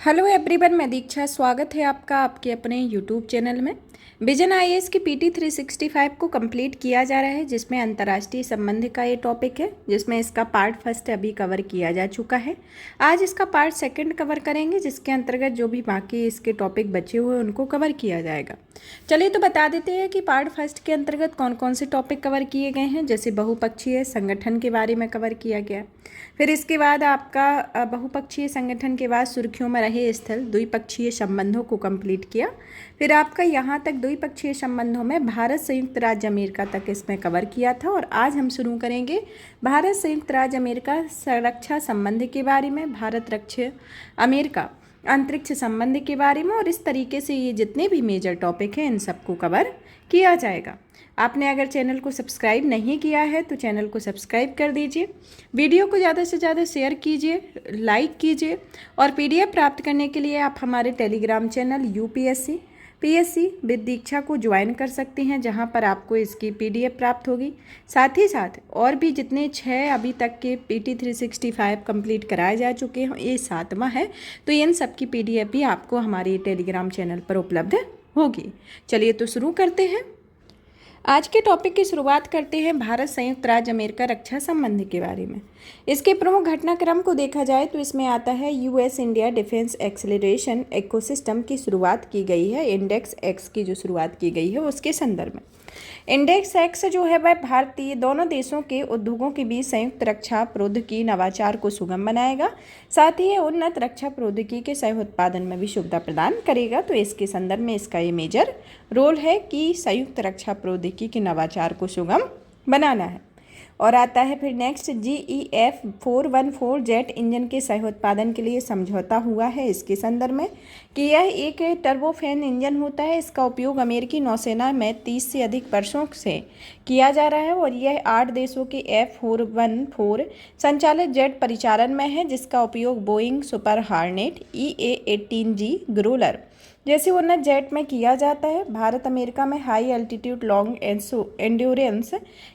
Hello everyone, मैं दीक्षा। स्वागत है आपका आपके अपने यूट्यूब चैनल में। विजन आईएएस की पीटी 365 को कंप्लीट किया जा रहा है, जिसमें अंतर्राष्ट्रीय संबंध का ये टॉपिक है, जिसमें इसका पार्ट फर्स्ट अभी कवर किया जा चुका है। आज इसका पार्ट सेकंड कवर करेंगे, जिसके अंतर्गत जो भी बाकी इसके टॉपिक बचे हुए उनको कवर किया जाएगा। चलिए तो बता देते हैं कि पार्ट फर्स्ट के अंतर्गत कौन कौन से टॉपिक कवर किए गए हैं। जैसे बहुपक्षीय संगठन के बारे में कवर किया गया, फिर इसके बाद आपका बहुपक्षीय संगठन के बाद सुर्खियों में रहे स्थल द्विपक्षीय संबंधों को कंप्लीट किया। फिर आपका यहाँ तक द्विपक्षीय संबंधों में भारत संयुक्त राज्य अमेरिका तक इसमें कवर किया था। और आज हम शुरू करेंगे भारत संयुक्त राज्य अमेरिका रक्षा संबंध के बारे में, भारत रक्षा अमेरिका अंतरिक्ष संबंध के बारे में। और इस तरीके से ये जितने भी मेजर टॉपिक हैं इन सबको कवर किया जाएगा। आपने अगर चैनल को सब्सक्राइब नहीं किया है तो चैनल को सब्सक्राइब कर दीजिए, वीडियो को ज़्यादा से ज़्यादा शेयर कीजिए, लाइक कीजिए। और पीडीएफ प्राप्त करने के लिए आप हमारे Telegram channel UPSC PSC with Diksha को ज्वाइन कर सकते हैं, जहां पर आपको इसकी पीडीएफ प्राप्त होगी। साथ ही साथ और भी जितने 6 अभी तक के पीटी 365 कंप्लीट कराए जा चुके हैं, ये 7वां है, तो इन सब की पीडीएफ भी आपको हमारे टेलीग्राम चैनल पर उपलब्ध होगी। चलिए तो शुरू करते हैं। आज के टॉपिक की शुरुआत करते हैं भारत संयुक्त राज्य अमेरिका रक्षा संबंध के बारे में। इसके प्रमुख घटनाक्रम को देखा जाए तो इसमें आता है US India defence acceleration ecosystem की शुरुआत की गई है। इंडेक्स एक्स की जो शुरुआत की गई है उसके संदर्भ में इंडेक्स एक्स जो है वह भारतीय दोनों देशों के उद्योगों के बीच संयुक्त रक्षा प्रौद्योगिकी नवाचार को सुगम बनाएगा। साथ ही उन्नत रक्षा प्रौद्योगिकी के सह उत्पादन में भी सुविधा प्रदान करेगा। तो इसके संदर्भ में इसका ये मेजर रोल है कि संयुक्त रक्षा प्रौद्योगिकी के नवाचार को सुगम बनाना है। और आता है फिर नेक्स्ट GEF 414 जेट इंजन के सह उत्पादन के लिए समझौता हुआ है। इसके संदर्भ में कि यह एक टर्बोफैन इंजन होता है। इसका उपयोग अमेरिकी नौसेना में 30 से अधिक वर्षों से किया जा रहा है। और यह 8 देशों के F414 संचालित जेट परिचालन में है, जिसका उपयोग बोइंग सुपर हार्नेट EA-18G ग्रोलर जैसे उन्नत जेट में किया जाता है। भारत अमेरिका में हाई एल्टीट्यूड लॉन्ग एंड्योरेंस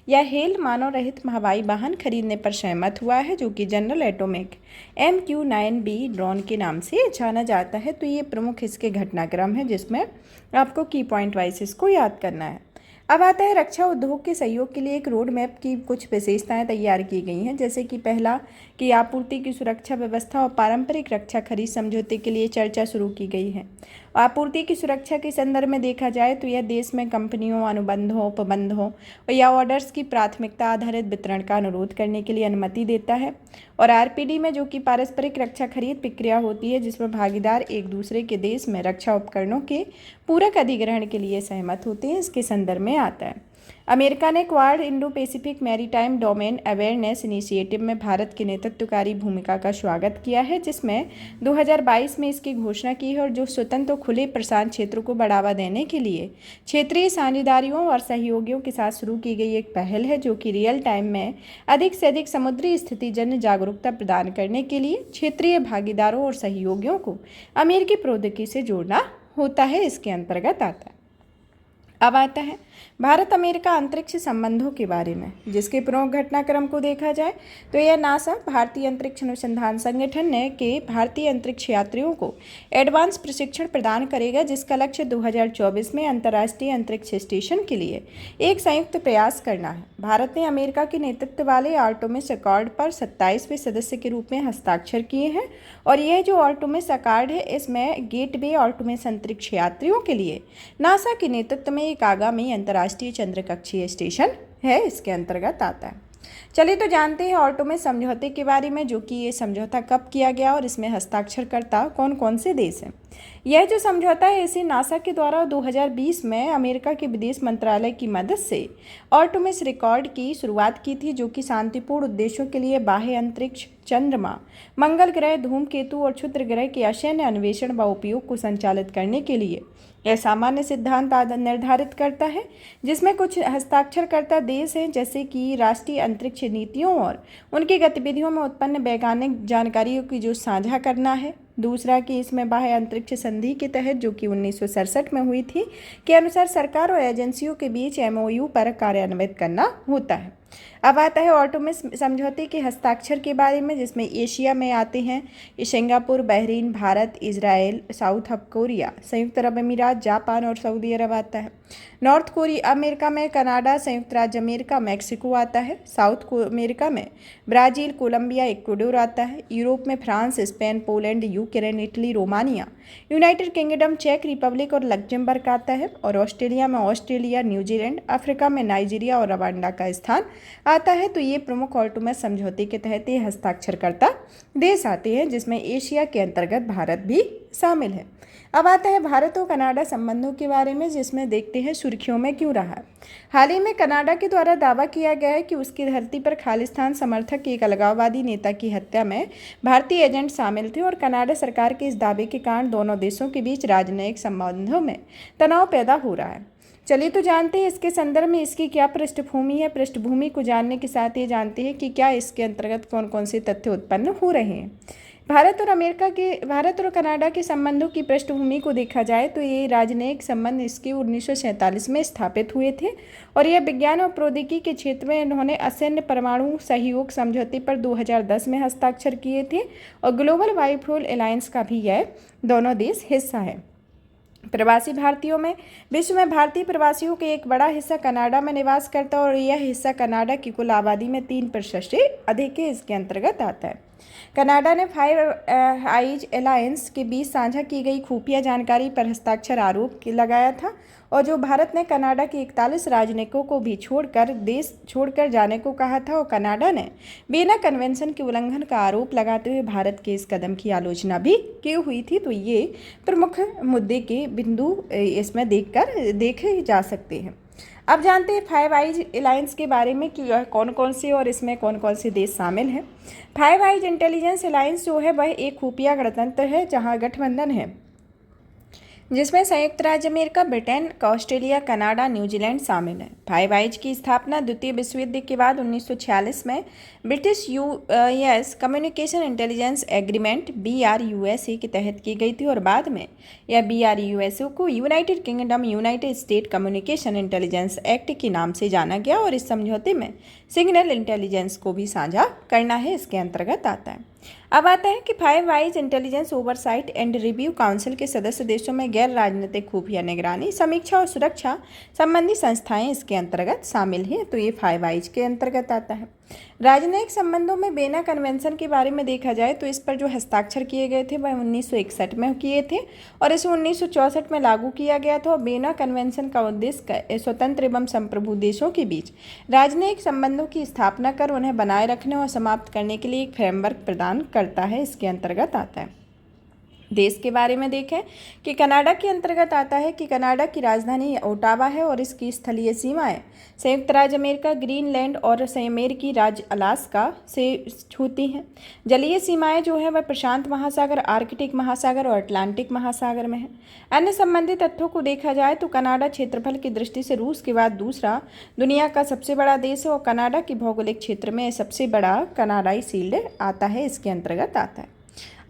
या हेल मानव रहित हवाई वाहन खरीदने पर सहमत हुआ है, जो कि जनरल एटॉमिक MQ-9B ड्रोन के नाम से जाना जाता है। तो ये प्रमुख इसके घटनाक्रम है, जिसमें आपको की पॉइंट वाइज इसको याद करना है। अब आता है रक्षा उद्योग के सहयोग के लिए एक रोड मैप की कुछ विशेषताएं तैयार की गई हैं। जैसे कि पहला कि आपूर्ति की सुरक्षा व्यवस्था और पारंपरिक रक्षा खरीद समझौते के लिए चर्चा शुरू की गई है। आपूर्ति की सुरक्षा के संदर्भ में देखा जाए तो यह देश में कंपनियों, अनुबंधों, उपबंधों या ऑर्डर्स की प्राथमिकता आधारित वितरण का अनुरोध करने के लिए अनुमति देता है। और RPD में, जो कि पारस्परिक रक्षा खरीद प्रक्रिया होती है, जिसमें भागीदार एक दूसरे के देश में रक्षा उपकरणों के पूरक अधिग्रहण के लिए सहमत होते हैं, इसके संदर्भ में आता है। अमेरिका ने quad Indo Pacific maritime domain awareness initiative में भारत की नेतृत्वकारी भूमिका का स्वागत किया है, जिसमें 2022 में इसकी घोषणा की है। और जो स्वतंत्र खुले प्रशांत क्षेत्र को बढ़ावा देने के लिए क्षेत्रीय साझेदारियों और सहयोगियों के साथ शुरू की गई एक पहल है, जो कि रियल टाइम में अधिक से अधिक समुद्री स्थिति जन जागरूकता प्रदान करने के लिए क्षेत्रीय भागीदारों और सहयोगियों को अमेरिकी प्रौद्योगिकी से जोड़ना होता है, इसके अंतर्गत आता है। अब आता है भारत अमेरिका अंतरिक्ष संबंधों के बारे में, जिसके प्रमुख घटनाक्रम को देखा जाए तो यह नासा भारतीय अंतरिक्ष अनुसंधान संगठन ने के भारतीय अंतरिक्ष यात्रियों को एडवांस प्रशिक्षण प्रदान करेगा, जिसका लक्ष्य 2024 में अंतर्राष्ट्रीय अंतरिक्ष स्टेशन के लिए एक संयुक्त प्रयास करना है। भारत ने अमेरिका के नेतृत्व वाले आर्टेमिस अकॉर्ड पर 27वें सदस्य के रूप में हस्ताक्षर किए हैं। और यह जो आर्टेमिस अकॉर्ड है, इसमें गेटवे आर्टेमिस अंतरिक्ष यात्रियों के लिए नासा के नेतृत्व में एक आगामी अंतर्राष्ट्रीय चंद्र कक्षीय स्टेशन है, इसके अंतर्गत आता है। चलिए तो जानते हैं आर्टेमिस समझौते के बारे में, जो कि ये समझौता कब किया गया और इसमें हस्ताक्षरकर्ता कौन कौन से देश हैं। यह जो समझौता है, इसे नासा के द्वारा 2020 में अमेरिका के विदेश मंत्रालय की मदद से आर्टेमिस रिकॉर्ड की शुरुआत की थी, जो कि शांतिपूर्ण उद्देश्यों के लिए बाह्य अंतरिक्ष, चंद्रमा, मंगल ग्रह, धूमकेतु और क्षुद्र ग्रह के असैन्य अन्वेषण व उपयोग को संचालित करने के लिए यह सामान्य सिद्धांत निर्धारित करता है, जिसमें कुछ हस्ताक्षरकर्ता देश हैं, जैसे कि राष्ट्रीय अंतरिक्ष नीतियों और उनकी गतिविधियों में उत्पन्न वैज्ञानिक जानकारियों की जो साझा करना है। दूसरा कि इसमें बाह्य अंतरिक्ष संधि के तहत, जो कि 1967 में हुई थी, के अनुसार सरकार और एजेंसियों के बीच MOU पर कार्यान्वित करना होता है। अब आता है ऑटोमिस समझौते के हस्ताक्षर के बारे में, जिसमें एशिया में आते हैं ये Singapore, Bahrain, Bharat, Israel, South Korea, संयुक्त अरब अमीरात, जापान और सऊदी अरब आता है। नॉर्थ कोरिया अमेरिका में कनाडा, संयुक्त राज्य अमेरिका, मैक्सिको आता है। साउथ अमेरिका में ब्राज़ील, कोलंबिया, इक्वाडोर आता है। यूरोप में France, Spain, Poland, Ukraine, Italy, Romania, United Kingdom, चेक रिपब्लिक और लग्जमबर्ग आता है। और ऑस्ट्रेलिया में ऑस्ट्रेलिया, न्यूजीलैंड, अफ्रीका में नाइजीरिया और रवांडा का स्थान आता है। तो ये प्रमुख ऑटोमस समझौते के तहत ये हस्ताक्षरकर्ता देश आते हैं, जिसमें एशिया के अंतर्गत भारत भी शामिल है। अब आता है भारत और कनाडा संबंधों के बारे में, जिसमें देखते हैं सुर्खियों में क्यों रहा है। हाल ही में कनाडा के द्वारा दावा किया गया है कि उसकी धरती पर खालिस्तान समर्थक एक अलगाववादी नेता की हत्या में भारतीय एजेंट शामिल थे और कनाडा सरकार के इस दावे के कारण दोनों देशों के बीच राजनयिक संबंधों में तनाव पैदा हो रहा है। चलिए तो जानते हैं इसके संदर्भ में इसकी क्या पृष्ठभूमि है। पृष्ठभूमि को जानने के साथ ये जानते हैं कि क्या इसके अंतर्गत कौन कौन से तथ्य उत्पन्न हो रहे हैं। भारत और कनाडा के संबंधों की पृष्ठभूमि को देखा जाए तो ये राजनयिक संबंध इसके 1947 में स्थापित हुए थे और यह विज्ञान और प्रौद्योगिकी के क्षेत्र में इन्होंने असैन्य परमाणु सहयोग समझौते पर 2010 में हस्ताक्षर किए थे और ग्लोबल बायोफ्यूल अलायंस का भी यह दोनों देश हिस्सा है। प्रवासी भारतीयों में विश्व में भारतीय प्रवासियों के एक बड़ा हिस्सा कनाडा में निवास करता है और यह हिस्सा कनाडा की कुल आबादी में 3% से अधिक है, इसके अंतर्गत आता है। कनाडा ने फाइव आइज अलायंस के बीच साझा की गई खुफिया जानकारी पर हस्ताक्षर आरोप लगाया था और जो भारत ने कनाडा के 41 राजनयिकों को भी देश छोड़कर जाने को कहा था और कनाडा ने वीना कन्वेंशन के उल्लंघन का आरोप लगाते हुए भारत के इस कदम की आलोचना भी की हुई थी। तो ये प्रमुख मुद्दे के बिंदु इसमें देखे जा सकते हैं। अब जानते हैं फाइव आइज अलायंस के बारे में कि कौन कौन से और इसमें कौन कौन से देश शामिल हैं। फाइव आइज इंटेलिजेंस अलायंस जो है वह एक खुफिया गणतंत्र है जहां गठबंधन है जिसमें संयुक्त राज्य America, Britain, Australia, Canada, New Zealand शामिल है। फाइव आइज की स्थापना द्वितीय विश्व युद्ध के बाद 1946 में British US communication intelligence agreement BRUSA के तहत की गई थी और बाद में यह BRUSA को United kingdom United state communication intelligence act के नाम से जाना गया और इस समझौते में सिग्नल इंटेलिजेंस को भी साझा करना है, इसके अंतर्गत आता है। अब आता है कि five eyes intelligence oversight and review council के सदस्य देशों में गैर राजनीतिक खुफिया निगरानी, समीक्षा और सुरक्षा संबंधी संस्थाएं इसके अंतर्गत शामिल हैं। तो ये फाइव आइज के अंतर्गत आता है। राजनयिक संबंधों में बेना कन्वेंशन के बारे में देखा जाए तो इस पर जो हस्ताक्षर किए गए थे वह 1961 में किए थे और इसे 1964 में लागू किया गया था और बेना कन्वेंशन का उद्देश्य स्वतंत्र एवं संप्रभु देशों के बीच राजनयिक संबंधों की स्थापना कर उन्हें बनाए रखने और समाप्त करने के लिए एक फ्रेमवर्क प्रदान करता है, इसके अंतर्गत आता है। देश के बारे में देखें कि कनाडा के अंतर्गत आता है कि कनाडा की राजधानी ओटावा है और इसकी स्थलीय सीमाएं संयुक्त राज्य अमेरिका, ग्रीनलैंड और अमेरिकी राज्य अलास्का से छूती हैं। जलीय सीमाएं जो है वह प्रशांत महासागर, आर्कटिक महासागर और अटलांटिक महासागर में है। अन्य संबंधित तथ्यों को देखा जाए तो कनाडा क्षेत्रफल की दृष्टि से रूस के बाद दूसरा दुनिया का सबसे बड़ा देश है और कनाडा के भौगोलिक क्षेत्र में सबसे बड़ा कनाडाई शील्ड आता है, इसके अंतर्गत आता है।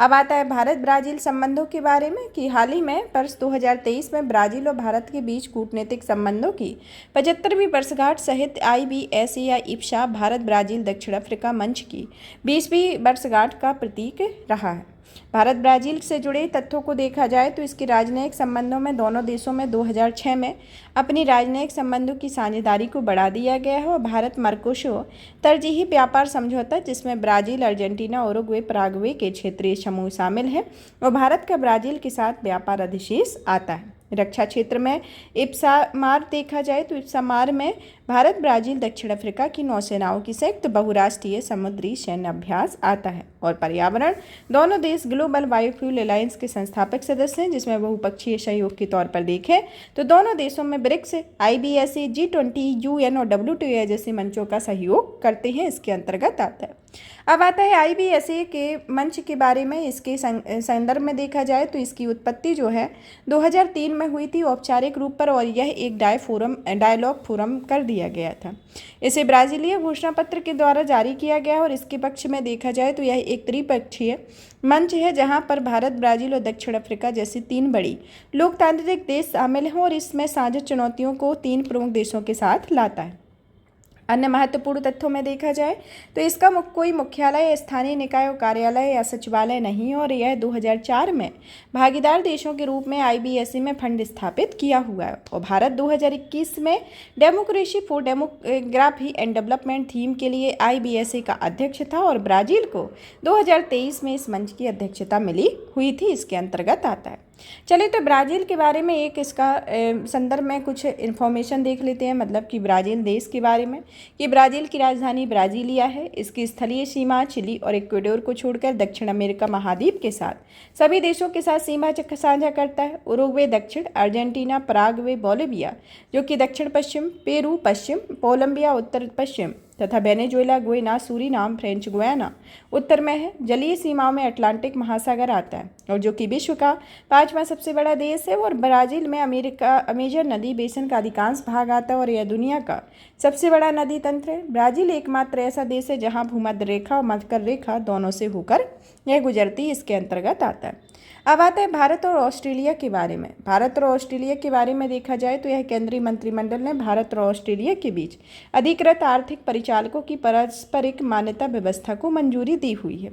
अब आता है भारत ब्राज़ील संबंधों के बारे में कि हाल ही में वर्ष 2023 में ब्राज़ील और भारत के बीच कूटनीतिक संबंधों की 75वीं वर्षगांठ सहित IBSA या IBSA भारत ब्राज़ील दक्षिण अफ्रीका मंच की 20वीं वर्षगांठ का प्रतीक रहा है। भारत ब्राज़ील से जुड़े तथ्यों को देखा जाए तो इसके राजनयिक संबंधों में दोनों देशों में 2006 में अपनी राजनयिक संबंधों की साझेदारी को बढ़ा दिया गया है और भारत मर्कोसुर तरजीही व्यापार समझौता जिसमें ब्राज़ील, अर्जेंटीना, उरुग्वे, पराग्वे के क्षेत्रीय समूह शामिल हैं और भारत का ब्राज़ील के साथ व्यापार अधिशेष आता है। रक्षा क्षेत्र में इप्सामार देखा जाए तो इप्सामार में भारत, ब्राज़ील, दक्षिण अफ्रीका की नौसेनाओं की संयुक्त बहुराष्ट्रीय समुद्री सैन्य अभ्यास आता है और पर्यावरण दोनों देश ग्लोबल बायोफ्यूल अलायंस के संस्थापक सदस्य हैं जिसमें बहुपक्षीय सहयोग के तौर पर देखें तो दोनों देशों में ब्रिक्स, IBSA, G20, UN और WTO जैसे मंचों का सहयोग करते हैं, इसके अंतर्गत आता है। अब आता है IBSA के मंच के बारे में। इसके संदर्भ में देखा जाए तो इसकी उत्पत्ति जो है 2003 में हुई थी औपचारिक रूप पर और यह एक डायलॉग फोरम कर दिया गया था। इसे ब्राज़ीलीय घोषणा पत्र के द्वारा जारी किया गया और इसके पक्ष में देखा जाए तो यह एक त्रिपक्षीय मंच है जहां पर भारत, ब्राज़ील और दक्षिण अफ्रीका जैसी 3 बड़ी लोकतांत्रिक देश शामिल हैं और इसमें साझा चुनौतियों को 3 प्रमुख देशों के साथ लाता है। अन्य महत्वपूर्ण तथ्यों में देखा जाए तो इसका कोई मुख्यालय, स्थानीय निकाय कार्यालय या सचिवालय नहीं है और यह 2004 में भागीदार देशों के रूप में आईबीएसए में फंड स्थापित किया हुआ है। और भारत 2021 में democracy for demography and development theme के लिए आईबीएसए का अध्यक्ष था और ब्राज़ील को 2023 में इस मंच की अध्यक्षता मिली हुई थी, इसके अंतर्गत आता है। चलिए तो ब्राज़ील के बारे में एक इसका संदर्भ में कुछ इन्फॉर्मेशन देख लेते हैं, मतलब कि ब्राज़ील देश के बारे में कि ब्राज़ील की राजधानी ब्राज़ीलिया है। इसकी स्थलीय सीमा चिली और इक्वाडोर को छोड़कर दक्षिण अमेरिका महाद्वीप के साथ सभी देशों के साथ सीमा साझा करता है। उरुग्वे दक्षिण, अर्जेंटीना, पराग्वे, बोलिविया जो कि दक्षिण पश्चिम, पेरू पश्चिम, कोलंबिया उत्तर पश्चिम तथा Venezuela, Guyana, Suriname, French Guiana उत्तर में है। जलीय सीमाओं में अटलांटिक महासागर आता है और जो कि विश्व का 5वां सबसे बड़ा देश है। और ब्राज़ील में अमेजन नदी बेसिन का अधिकांश भाग आता है और यह दुनिया का सबसे बड़ा नदी तंत्र है। ब्राज़ील एकमात्र ऐसा देश है जहां भूमध्य रेखा और मकर रेखा दोनों से होकर यह गुजरती, इसके अंतर्गत आता है। अब आता है भारत और ऑस्ट्रेलिया के बारे में। भारत और ऑस्ट्रेलिया के बारे में देखा जाए तो यह केंद्रीय मंत्रिमंडल ने भारत और ऑस्ट्रेलिया के बीच अधिकृत आर्थिक परिचालकों की पारस्परिक मान्यता व्यवस्था को मंजूरी दी हुई है।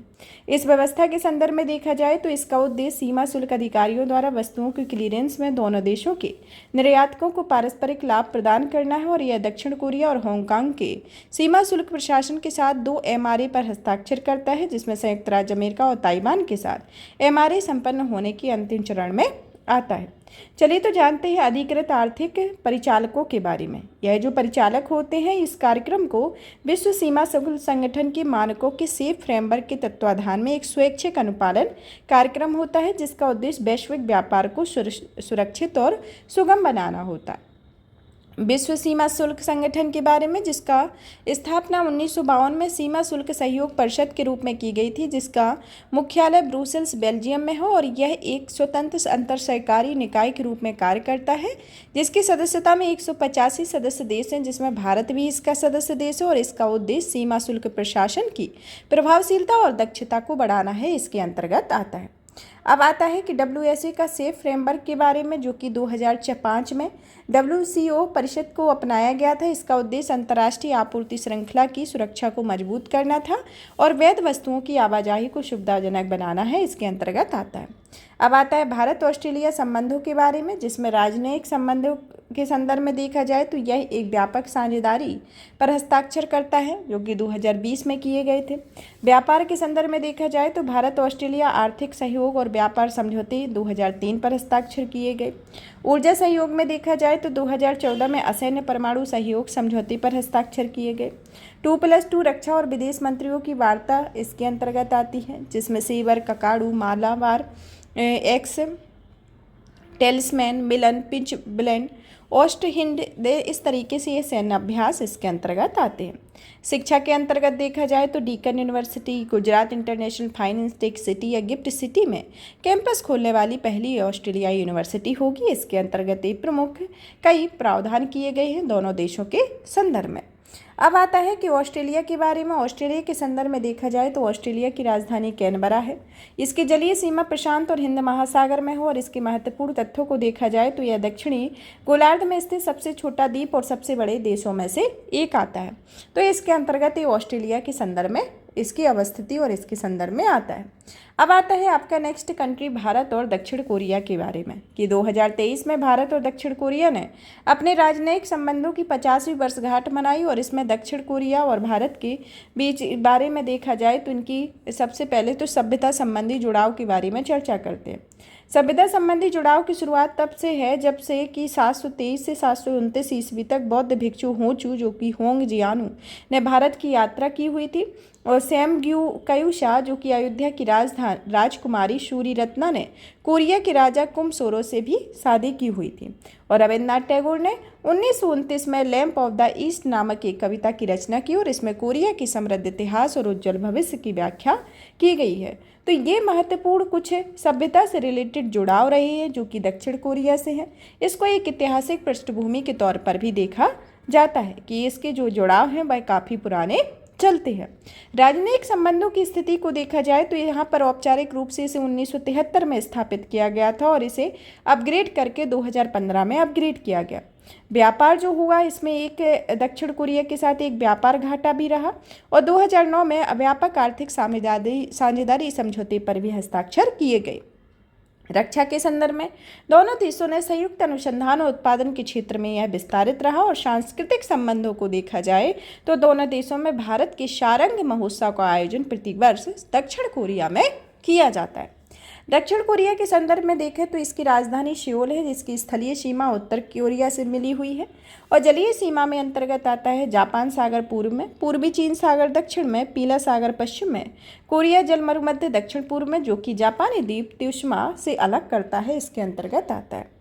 इस व्यवस्था के संदर्भ में देखा जाए तो इसका उद्देश्य सीमा शुल्क अधिकारियों द्वारा वस्तुओं के क्लीयरेंस में दोनों देशों के निर्यातकों को पारस्परिक लाभ प्रदान करना है। और यह दक्षिण कोरिया और हांगकांग के सीमा शुल्क प्रशासन के साथ 2 एमआरए पर हस्ताक्षर करता है, जिसमें संयुक्त राज्य अमेरिका और ताइवान के साथ एमआरए संपन्न होने की अंतिम चरण में आता है। चलिए तो जानते हैं अधिकृत आर्थिक परिचालकों के बारे में। यह जो परिचालक होते हैं इस कार्यक्रम को विश्व सीमा शुल्क संगठन के मानकों के सेफ फ्रेमवर्क के तत्वाधान में एक स्वैच्छिक अनुपालन कार्यक्रम होता है, जिसका उद्देश्य वैश्विक व्यापार को सुरक्षित और सुगम बनाना होता है। विश्व सीमा शुल्क संगठन के बारे में, जिसका स्थापना 1952 में सीमा शुल्क सहयोग परिषद के रूप में की गई थी, जिसका मुख्यालय ब्रुसेल्स बेल्जियम में है और यह एक स्वतंत्र अंतर सरकारी निकाय के रूप में कार्य करता है, जिसकी सदस्यता में 185 सदस्य देश हैं, जिसमें भारत भी इसका सदस्य देश है। और इसका उद्देश्य सीमा शुल्क प्रशासन की प्रभावशीलता और दक्षता को बढ़ाना है, इसके अंतर्गत आता है। अब आता है कि WSA का सेफ फ्रेमवर्क के बारे में, जो कि 2005 में WCO परिषद को अपनाया गया था। इसका उद्देश्य अंतर्राष्ट्रीय आपूर्ति श्रृंखला की सुरक्षा को मजबूत करना था और वैध वस्तुओं की आवाजाही को सुविधाजनक बनाना है, इसके अंतर्गत आता है। अब आता है भारत ऑस्ट्रेलिया संबंधों के बारे में, जिसमें राजनयिक संबंधों के संदर्भ में देखा जाए तो यह एक व्यापक साझेदारी पर हस्ताक्षर करता है, जो कि 2020 में किए गए थे। व्यापार के संदर्भ में देखा जाए तो भारत ऑस्ट्रेलिया आर्थिक सहयोग और व्यापार समझौते 2003 पर हस्ताक्षर किए गए। ऊर्जा सहयोग में देखा जाए तो 2014 में असैन्य परमाणु सहयोग समझौते पर हस्ताक्षर किए गए। 2+2 रक्षा और विदेश मंत्रियों की वार्ता इसके अंतर्गत आती है, जिसमें सेवर, ककाडू, मालाबार, एक्स, टेलिस्मैन, मिलन, पिंच ब्लेंड, ओस्ट हिंद दे, इस तरीके से ये सैन्य अभ्यास इसके अंतर्गत आते हैं। शिक्षा के अंतर्गत देखा जाए तो Deakin University, Gujarat international finance tech city या गिफ्ट सिटी में कैंपस खोलने वाली पहली ऑस्ट्रेलियाई यूनिवर्सिटी होगी। इसके अंतर्गत एक प्रमुख कई प्रावधान किए गए हैं दोनों देशों के संदर्भ में। अब आता है कि ऑस्ट्रेलिया के बारे में। ऑस्ट्रेलिया के संदर्भ में देखा जाए तो ऑस्ट्रेलिया की राजधानी कैनबरा है। इसकी जलीय सीमा प्रशांत और हिंद महासागर में हो और इसके महत्वपूर्ण तथ्यों को देखा जाए तो यह दक्षिणी गोलार्ध में स्थित सबसे छोटा द्वीप और सबसे बड़े देशों में से एक आता है। तो इसके अंतर्गत ये ऑस्ट्रेलिया के संदर्भ में इसकी अवस्थिति और इसके संदर्भ में आता है। अब आता है आपका नेक्स्ट कंट्री भारत और दक्षिण कोरिया के बारे में कि 2023 में भारत और दक्षिण कोरिया ने अपने राजनयिक संबंधों की 50वीं वर्षगांठ मनाई। और इसमें दक्षिण कोरिया और भारत के बीच बारे में देखा जाए तो इनकी सबसे पहले तो सभ्यता संबंधी जुड़ाव के बारे में चर्चा करते हैं। सभ्यता संबंधी जुड़ाव की शुरुआत तब से है जब से कि 723 से 729 ईस्वी तक बौद्ध भिक्षु होचू, जो कि होंग जियानु, ने भारत की यात्रा की हुई थी। और कयुषा, जो कि अयोध्या की राजकुमारी शूरी रत्ना, ने कोरिया के राजा कुमसोरो से भी शादी की हुई थी। और रविन्द्रनाथ टैगोर ने 1929 में लैम्प ऑफ द ईस्ट नामक एक कविता की रचना की और इसमें कोरिया की समृद्ध इतिहास और उज्जवल भविष्य की व्याख्या की गई है। तो ये महत्वपूर्ण कुछ सभ्यता से रिलेटेड जुड़ाव रहे हैं जो कि दक्षिण कोरिया से हैं। इसको एक ऐतिहासिक पृष्ठभूमि के तौर पर भी देखा जाता है कि इसके जो जुड़ाव हैं वह काफ़ी पुराने चलते हैं। राजनयिक संबंधों की स्थिति को देखा जाए तो यहाँ पर औपचारिक रूप से इसे 1973 में स्थापित किया गया था और इसे अपग्रेड करके 2015 में अपग्रेड किया गया। व्यापार जो हुआ इसमें एक दक्षिण कोरिया के साथ एक व्यापार घाटा भी रहा और 2009 में व्यापक आर्थिक साझेदारी समझौते पर भी हस्ताक्षर किए गए। रक्षा के संदर्भ में दोनों देशों ने संयुक्त अनुसंधान और उत्पादन के क्षेत्र में यह विस्तारित रहा और सांस्कृतिक संबंधों को देखा जाए तो दोनों देशों में भारत के शारंग महोत्सव का आयोजन प्रतिवर्ष दक्षिण कोरिया में किया जाता है। दक्षिण कोरिया के संदर्भ में देखें तो इसकी राजधानी सियोल है, जिसकी स्थलीय सीमा उत्तर कोरिया से मिली हुई है और जलीय सीमा में अंतर्गत आता है जापान सागर पूर्व में, पूर्वी चीन सागर दक्षिण में, पीला सागर पश्चिम में, कोरिया जलमरुमध्य दक्षिण पूर्व में, जो कि जापानी द्वीप त्सुशिमा से अलग करता है, इसके अंतर्गत आता है।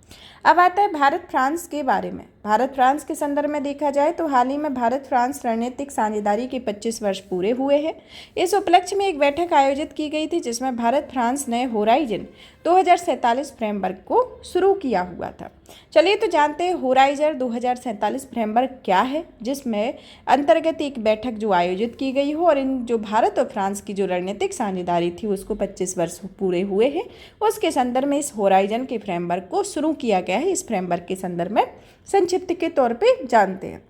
अब आता है भारत फ्रांस के बारे में। भारत फ्रांस के संदर्भ में देखा जाए तो हाल ही में भारत फ्रांस रणनीतिक साझेदारी के 25 वर्ष पूरे हुए हैं। इस उपलक्ष्य में एक बैठक आयोजित की गई थी जिसमें भारत फ्रांस ने होराइजन 2047 फ्रेमवर्क को शुरू किया हुआ था। चलिए तो जानते हैं होराइजन 2047 फ्रेमवर्क क्या है, जिसमें अंतर्गत एक बैठक जो आयोजित की गई हो और इन जो भारत और फ्रांस की जो रणनीतिक साझेदारी थी उसको 25 वर्ष पूरे हुए हैं, उसके संदर्भ में इस होराइजन के फ्रेमवर्क को शुरू किया गया है। इस फ्रेमवर्क के संदर्भ में संक्षिप्त के तौर पे जानते हैं।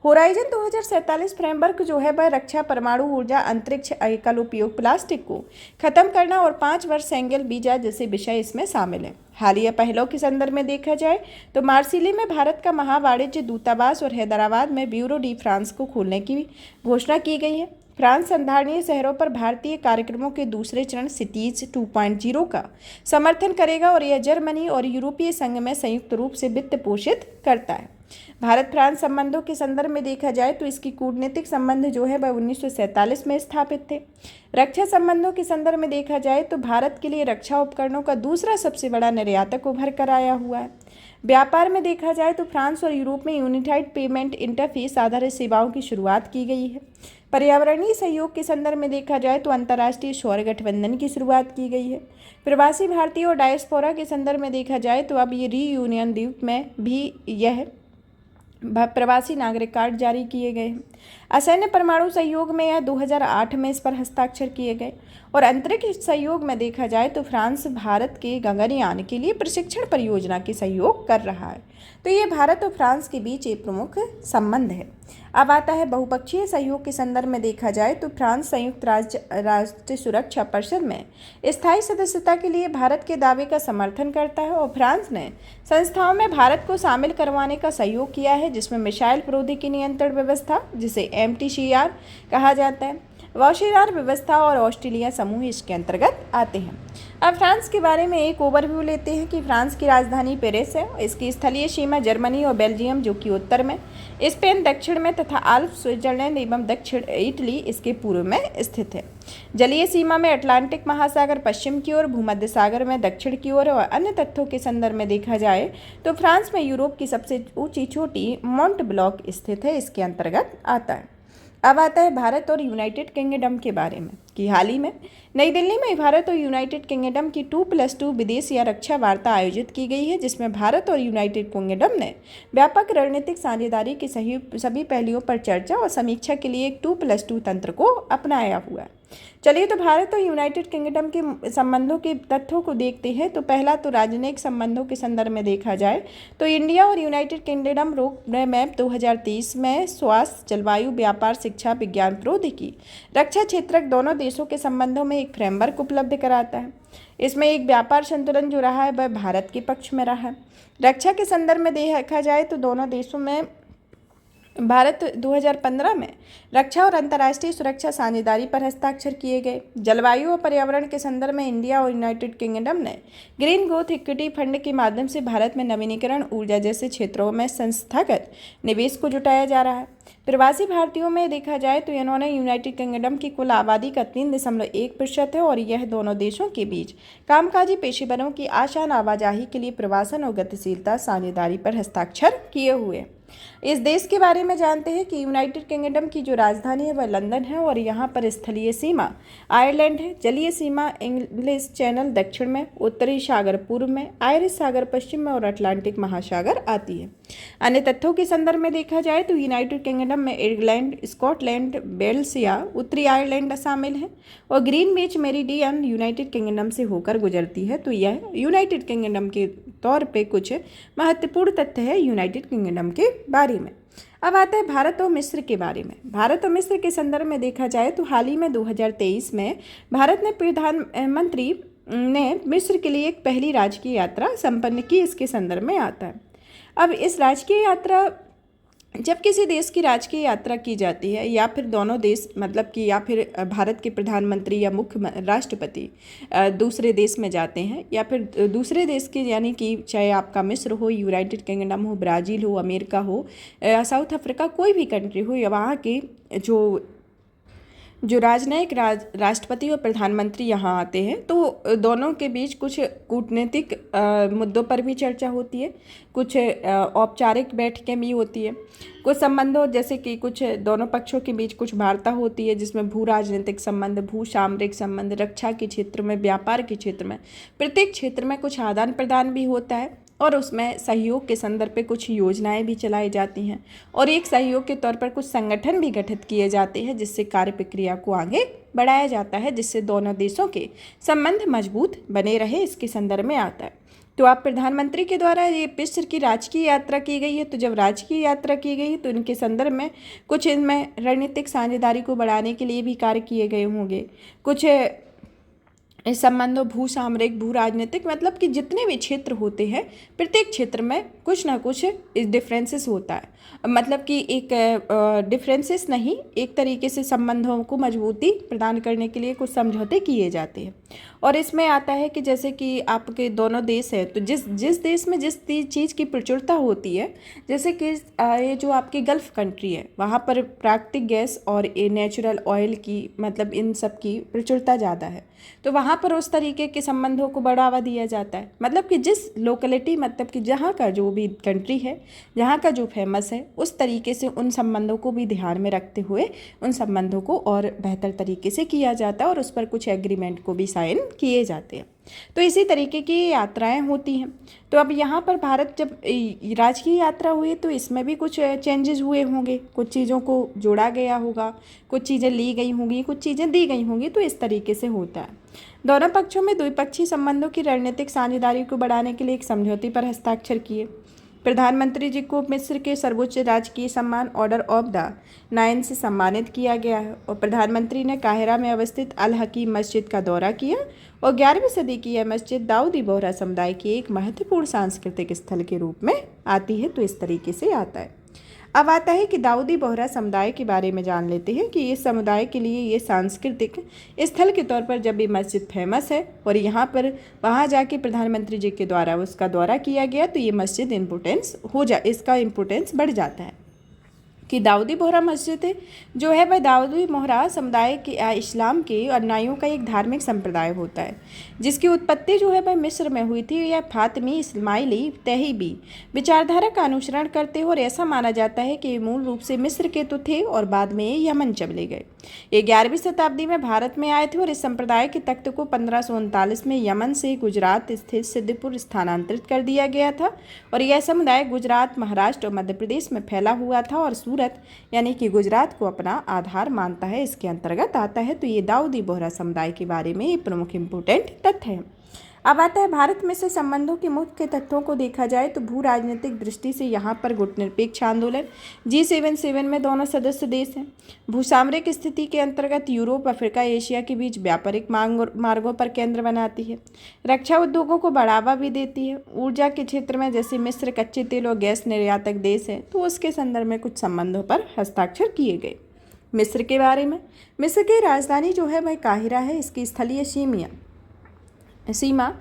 होराइजन 2047 फ्रेमवर्क जो है वह रक्षा, परमाणु ऊर्जा, अंतरिक्ष, एकल उपयोग प्लास्टिक को खत्म करना और 5 वर्ष सिंगल वीजा जैसे विषय इसमें शामिल है। हालिया पहलों के संदर्भ में देखा जाए तो मार्सिली में भारत का महावाणिज्य दूतावास और हैदराबाद में ब्यूरो डी फ्रांस को खोलने की घोषणा की गई है। फ्रांस संधारणीय शहरों पर भारतीय कार्यक्रमों के दूसरे चरण सिटीज 2.0 का समर्थन करेगा और यह जर्मनी और यूरोपीय संघ में संयुक्त रूप से वित्त पोषित करता है। भारत फ्रांस संबंधों के संदर्भ में देखा जाए तो इसकी कूटनीतिक संबंध जो है वह 1947 में स्थापित थे। रक्षा संबंधों के संदर्भ में देखा जाए तो भारत के लिए रक्षा उपकरणों का दूसरा सबसे बड़ा निर्यातक उभर कर आया हुआ है। व्यापार में देखा जाए तो फ्रांस और यूरोप में यूनिफाइड पेमेंट इंटरफेस आधारित सेवाओं की शुरुआत की गई है। पर्यावरणीय सहयोग के संदर्भ में देखा जाए तो अंतर्राष्ट्रीय सौर गठबंधन की शुरुआत की गई है। प्रवासी भारतीय और डायस्पोरा के संदर्भ में देखा जाए तो अब ये रीयूनियन द्वीप में भी यह प्रवासी नागरिक कार्ड जारी किए गए हैं। असैन्य परमाणु सहयोग में यह 2008 में इस पर हस्ताक्षर किए गए और अंतरिक्ष सहयोग में देखा जाए तो फ्रांस भारत के गगनयान के लिए प्रशिक्षण परियोजना के सहयोग कर रहा है। तो ये भारत और फ्रांस के बीच एक प्रमुख संबंध है। अब आता है बहुपक्षीय सहयोग के संदर्भ में देखा जाए तो फ्रांस संयुक्त राष्ट्र सुरक्षा परिषद में स्थायी सदस्यता के लिए भारत के दावे का समर्थन करता है और फ्रांस ने संस्थाओं में भारत को शामिल करवाने का सहयोग किया है, जिसमें मिसाइल प्रौद्योगिकी नियंत्रण व्यवस्था जिसे MTCR कहा जाता है, वॉशिदार व्यवस्था और ऑस्ट्रेलिया समूह इसके अंतर्गत आते हैं। अब फ्रांस के बारे में एक ओवरव्यू लेते हैं कि फ्रांस की राजधानी पेरिस है। इसकी स्थलीय सीमा जर्मनी और बेल्जियम जो कि उत्तर में, स्पेन दक्षिण में तथा आल्प स्विट्जरलैंड एवं दक्षिण इटली इसके पूर्व में स्थित है। जलीय सीमा में अटलांटिक महासागर पश्चिम की ओर, भूमध्य सागर में दक्षिण की ओर और अन्य तथ्यों के संदर्भ में देखा जाए तो फ्रांस में यूरोप की सबसे ऊंची चोटी माउंट ब्लॉक स्थित है, इसके अंतर्गत आता है। अब आता है भारत और यूनाइटेड किंगडम के बारे में कि हाल ही में नई दिल्ली में भारत और यूनाइटेड किंगडम की 2+2 विदेश या रक्षा वार्ता आयोजित की गई है, जिसमें भारत और यूनाइटेड किंगडम ने व्यापक रणनीतिक साझेदारी के सभी पहलुओं पर चर्चा और समीक्षा के लिए एक 2+2 तंत्र को अपनाया हुआ है। चलिए तो भारत और यूनाइटेड किंगडम के संबंधों के तथ्यों को देखते हैं। तो पहला तो राजनयिक संबंधों के संदर्भ में देखा जाए तो इंडिया और यूनाइटेड किंगडम रोड मैप 2023 में स्वास्थ्य, जलवायु, व्यापार, शिक्षा, विज्ञान, प्रौद्योगिकी, रक्षा क्षेत्र दोनों देशों के संबंधों में एक फ्रेमवर्क उपलब्ध कराता है। इसमें एक व्यापार संतुलन जो रहा है वह भारत के पक्ष में रहा है। रक्षा के संदर्भ में देखा जाए तो दोनों देशों में भारत 2015 में रक्षा और अंतर्राष्ट्रीय सुरक्षा साझेदारी पर हस्ताक्षर किए गए। जलवायु और पर्यावरण के संदर्भ में इंडिया और यूनाइटेड किंगडम ने ग्रीन ग्रोथ इक्विटी फंड के माध्यम से भारत में नवीनीकरण ऊर्जा जैसे क्षेत्रों में संस्थागत निवेश को जुटाया जा रहा है। प्रवासी भारतीयों में देखा जाए तो इन्होंने यूनाइटेड किंगडम की कुल आबादी का 3.1% है और यह दोनों देशों के बीच कामकाजी पेशेवरों की आसान आवाजाही के लिए प्रवासन और गतिशीलता साझेदारी पर हस्ताक्षर किए हुए। इस देश के बारे में जानते हैं कि यूनाइटेड किंगडम की जो राजधानी है वह लंदन है और यहाँ पर स्थलीय सीमा आयरलैंड है, जलीय सीमा इंग्लिश चैनल दक्षिण में, उत्तरी सागर पूर्व में, आयरिश सागर पश्चिम में और अटलांटिक महासागर आती है। अन्य तथ्यों के संदर्भ में देखा जाए तो यूनाइटेड किंगडम में इंग्लैंड, स्कॉटलैंड, वेल्स या उत्तरी आयरलैंड शामिल है और ग्रीनविच मेरिडियन यूनाइटेड किंगडम से होकर गुजरती है। तो यह यूनाइटेड किंगडम के तौर पे कुछ महत्वपूर्ण तथ्य है यूनाइटेड किंगडम के बारे में। अब आता है भारत और मिस्र के बारे में। भारत और मिस्र के संदर्भ में देखा जाए तो हाल ही में 2023 में भारत ने प्रधानमंत्री ने मिस्र के लिए एक पहली राजकीय यात्रा संपन्न की, इसके संदर्भ में आता है। अब इस राजकीय यात्रा, जब किसी देश की राजकीय यात्रा की जाती है या फिर दोनों देश मतलब कि या फिर भारत के प्रधानमंत्री या मुख्य राष्ट्रपति दूसरे देश में जाते हैं या फिर दूसरे देश के, यानी कि चाहे आपका मिस्र हो, यूनाइटेड किंगडम हो, ब्राज़ील हो, अमेरिका हो, साउथ अफ्रीका, कोई भी कंट्री हो, या वहाँ के जो राजनयिक राष्ट्रपति और प्रधानमंत्री यहाँ आते हैं तो दोनों के बीच कुछ कूटनीतिक मुद्दों पर भी चर्चा होती है, कुछ औपचारिक बैठकें भी होती है, कुछ संबंधों जैसे कि कुछ दोनों पक्षों के बीच कुछ वार्ता होती है जिसमें भू राजनीतिक संबंध, भू सामरिक संबंध, रक्षा के क्षेत्र में, व्यापार के क्षेत्र में, प्रत्येक क्षेत्र में कुछ आदान प्रदान भी होता है और उसमें सहयोग के संदर्भ पे कुछ योजनाएं भी चलाई जाती हैं और एक सहयोग के तौर पर कुछ संगठन भी गठित किए जाते हैं जिससे कार्य प्रक्रिया को आगे बढ़ाया जाता है, जिससे दोनों देशों के संबंध मजबूत बने रहे, इसके संदर्भ में आता है। तो आप प्रधानमंत्री के द्वारा ये मिस्र की राजकीय यात्रा की गई है, तो जब राजकीय यात्रा की गई तो इनके संदर्भ में कुछ इनमें रणनीतिक साझेदारी को बढ़ाने के लिए भी कार्य किए गए होंगे, कुछ इस संबंधों भू सामरिक, भू राजनीतिक, मतलब कि जितने भी क्षेत्र होते हैं प्रत्येक क्षेत्र में कुछ ना कुछ डिफरेंसेस होता है, मतलब कि एक डिफरेंसेस नहीं, एक तरीके से संबंधों को मजबूती प्रदान करने के लिए कुछ समझौते किए जाते हैं। और इसमें आता है कि जैसे कि आपके दोनों देश हैं तो जिस देश में जिस चीज़ की प्रचुरता होती है, जैसे कि ये जो आपकी गल्फ़ कंट्री है वहाँ पर प्राकृतिक गैस और नेचुरल ऑयल की, मतलब इन सब की प्रचुरता ज़्यादा है, तो वहाँ पर उस तरीके के संबंधों को बढ़ावा दिया जाता है। मतलब कि जिस लोकेलिटी, मतलब कि जहाँ का जो भी कंट्री है, जहाँ का जो फेमस है, उस तरीके से उन संबंधों को भी ध्यान में रखते हुए उन संबंधों को और बेहतर तरीके से किया जाता है और उस पर कुछ एग्रीमेंट को भी साइन किए जाते हैं। तो इसी तरीके की यात्राएं होती हैं। तो अब यहाँ पर भारत जब राजकीय यात्रा हुई तो इसमें भी कुछ चेंजेस हुए होंगे, कुछ चीज़ों को जोड़ा गया होगा, कुछ चीज़ें ली गई होंगी, कुछ चीज़ें दी गई होंगी, तो इस तरीके से होता है। दोनों पक्षों में द्विपक्षीय संबंधों की रणनीतिक साझेदारी को बढ़ाने के लिए एक समझौते पर हस्ताक्षर किए। प्रधानमंत्री जी को मिस्र के सर्वोच्च राजकीय सम्मान ऑर्डर ऑफ द नाइन से सम्मानित किया गया है और प्रधानमंत्री ने काहिरा में अवस्थित अल हकीम मस्जिद का दौरा किया और 11वीं सदी की यह मस्जिद दाऊदी बोहरा समुदाय की एक महत्वपूर्ण सांस्कृतिक स्थल के रूप में आती है। तो इस तरीके से आता है। अब आता है कि दाऊदी बोहरा समुदाय के बारे में जान लेते हैं कि इस समुदाय के लिए ये सांस्कृतिक स्थल के तौर पर जब ये मस्जिद फेमस है और यहाँ पर वहाँ जाके प्रधानमंत्री जी के द्वारा उसका दौरा किया गया तो ये मस्जिद इसका इम्पोर्टेंस बढ़ जाता है कि दाऊदी बोहरा मस्जिद जो है वह दाऊदी बोहरा समुदाय के इस्लाम के अनुयायियों का एक धार्मिक संप्रदाय होता है जिसकी उत्पत्ति जो है वह मिस्र में हुई थी। यह फातिमी इस्माइली तहईबी विचारधारा का अनुसरण करते हो और ऐसा माना जाता है कि ये मूल रूप से मिस्र के तो थे और बाद में ये यमन चले गए। ये 11वीं शताब्दी में भारत में आए थे और इस संप्रदाय के तख्त को 1539 में यमन से गुजरात स्थित सिद्धपुर स्थानांतरित कर दिया गया था और यह समुदाय गुजरात, महाराष्ट्र और मध्य प्रदेश में फैला हुआ था और सूरत यानी कि गुजरात को अपना आधार मानता है, इसके अंतर्गत आता है। तो ये दाऊदी बोहरा समुदाय के बारे में ये प्रमुख इम्पोर्टेंट तथ्य है। अब आता है भारत में से संबंधों के मुख्य तथ्यों को देखा जाए तो भू राजनीतिक दृष्टि से यहाँ पर गुटनिरपेक्ष आंदोलन G77 में दोनों सदस्य देश हैं। भूसामरिक स्थिति के अंतर्गत यूरोप, अफ्रीका, एशिया के बीच व्यापारिक मार्गों पर केंद्र बनाती है। रक्षा उद्योगों को बढ़ावा भी देती है। ऊर्जा के क्षेत्र में जैसे मिस्र कच्चे तेल और गैस निर्यातक देश है तो उसके संदर्भ में कुछ संबंधों पर हस्ताक्षर किए गए। मिस्र के बारे में, मिस्र की राजधानी जो है वह काहिरा है। इसकी स्थलीय सीमा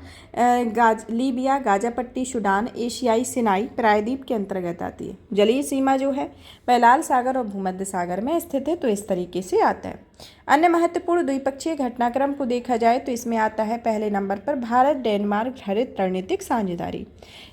लीबिया, गाजा पट्टी, सूडान, एशियाई सिनाई प्रायद्वीप के अंतर्गत आती है। जलीय सीमा जो है वह लाल सागर और भूमध्य सागर में स्थित है। तो इस तरीके से आता है। अन्य महत्वपूर्ण द्विपक्षीय घटनाक्रम को देखा जाए तो इसमें आता है पहले नंबर पर भारत डेनमार्क हरित रणनीतिक साझेदारी।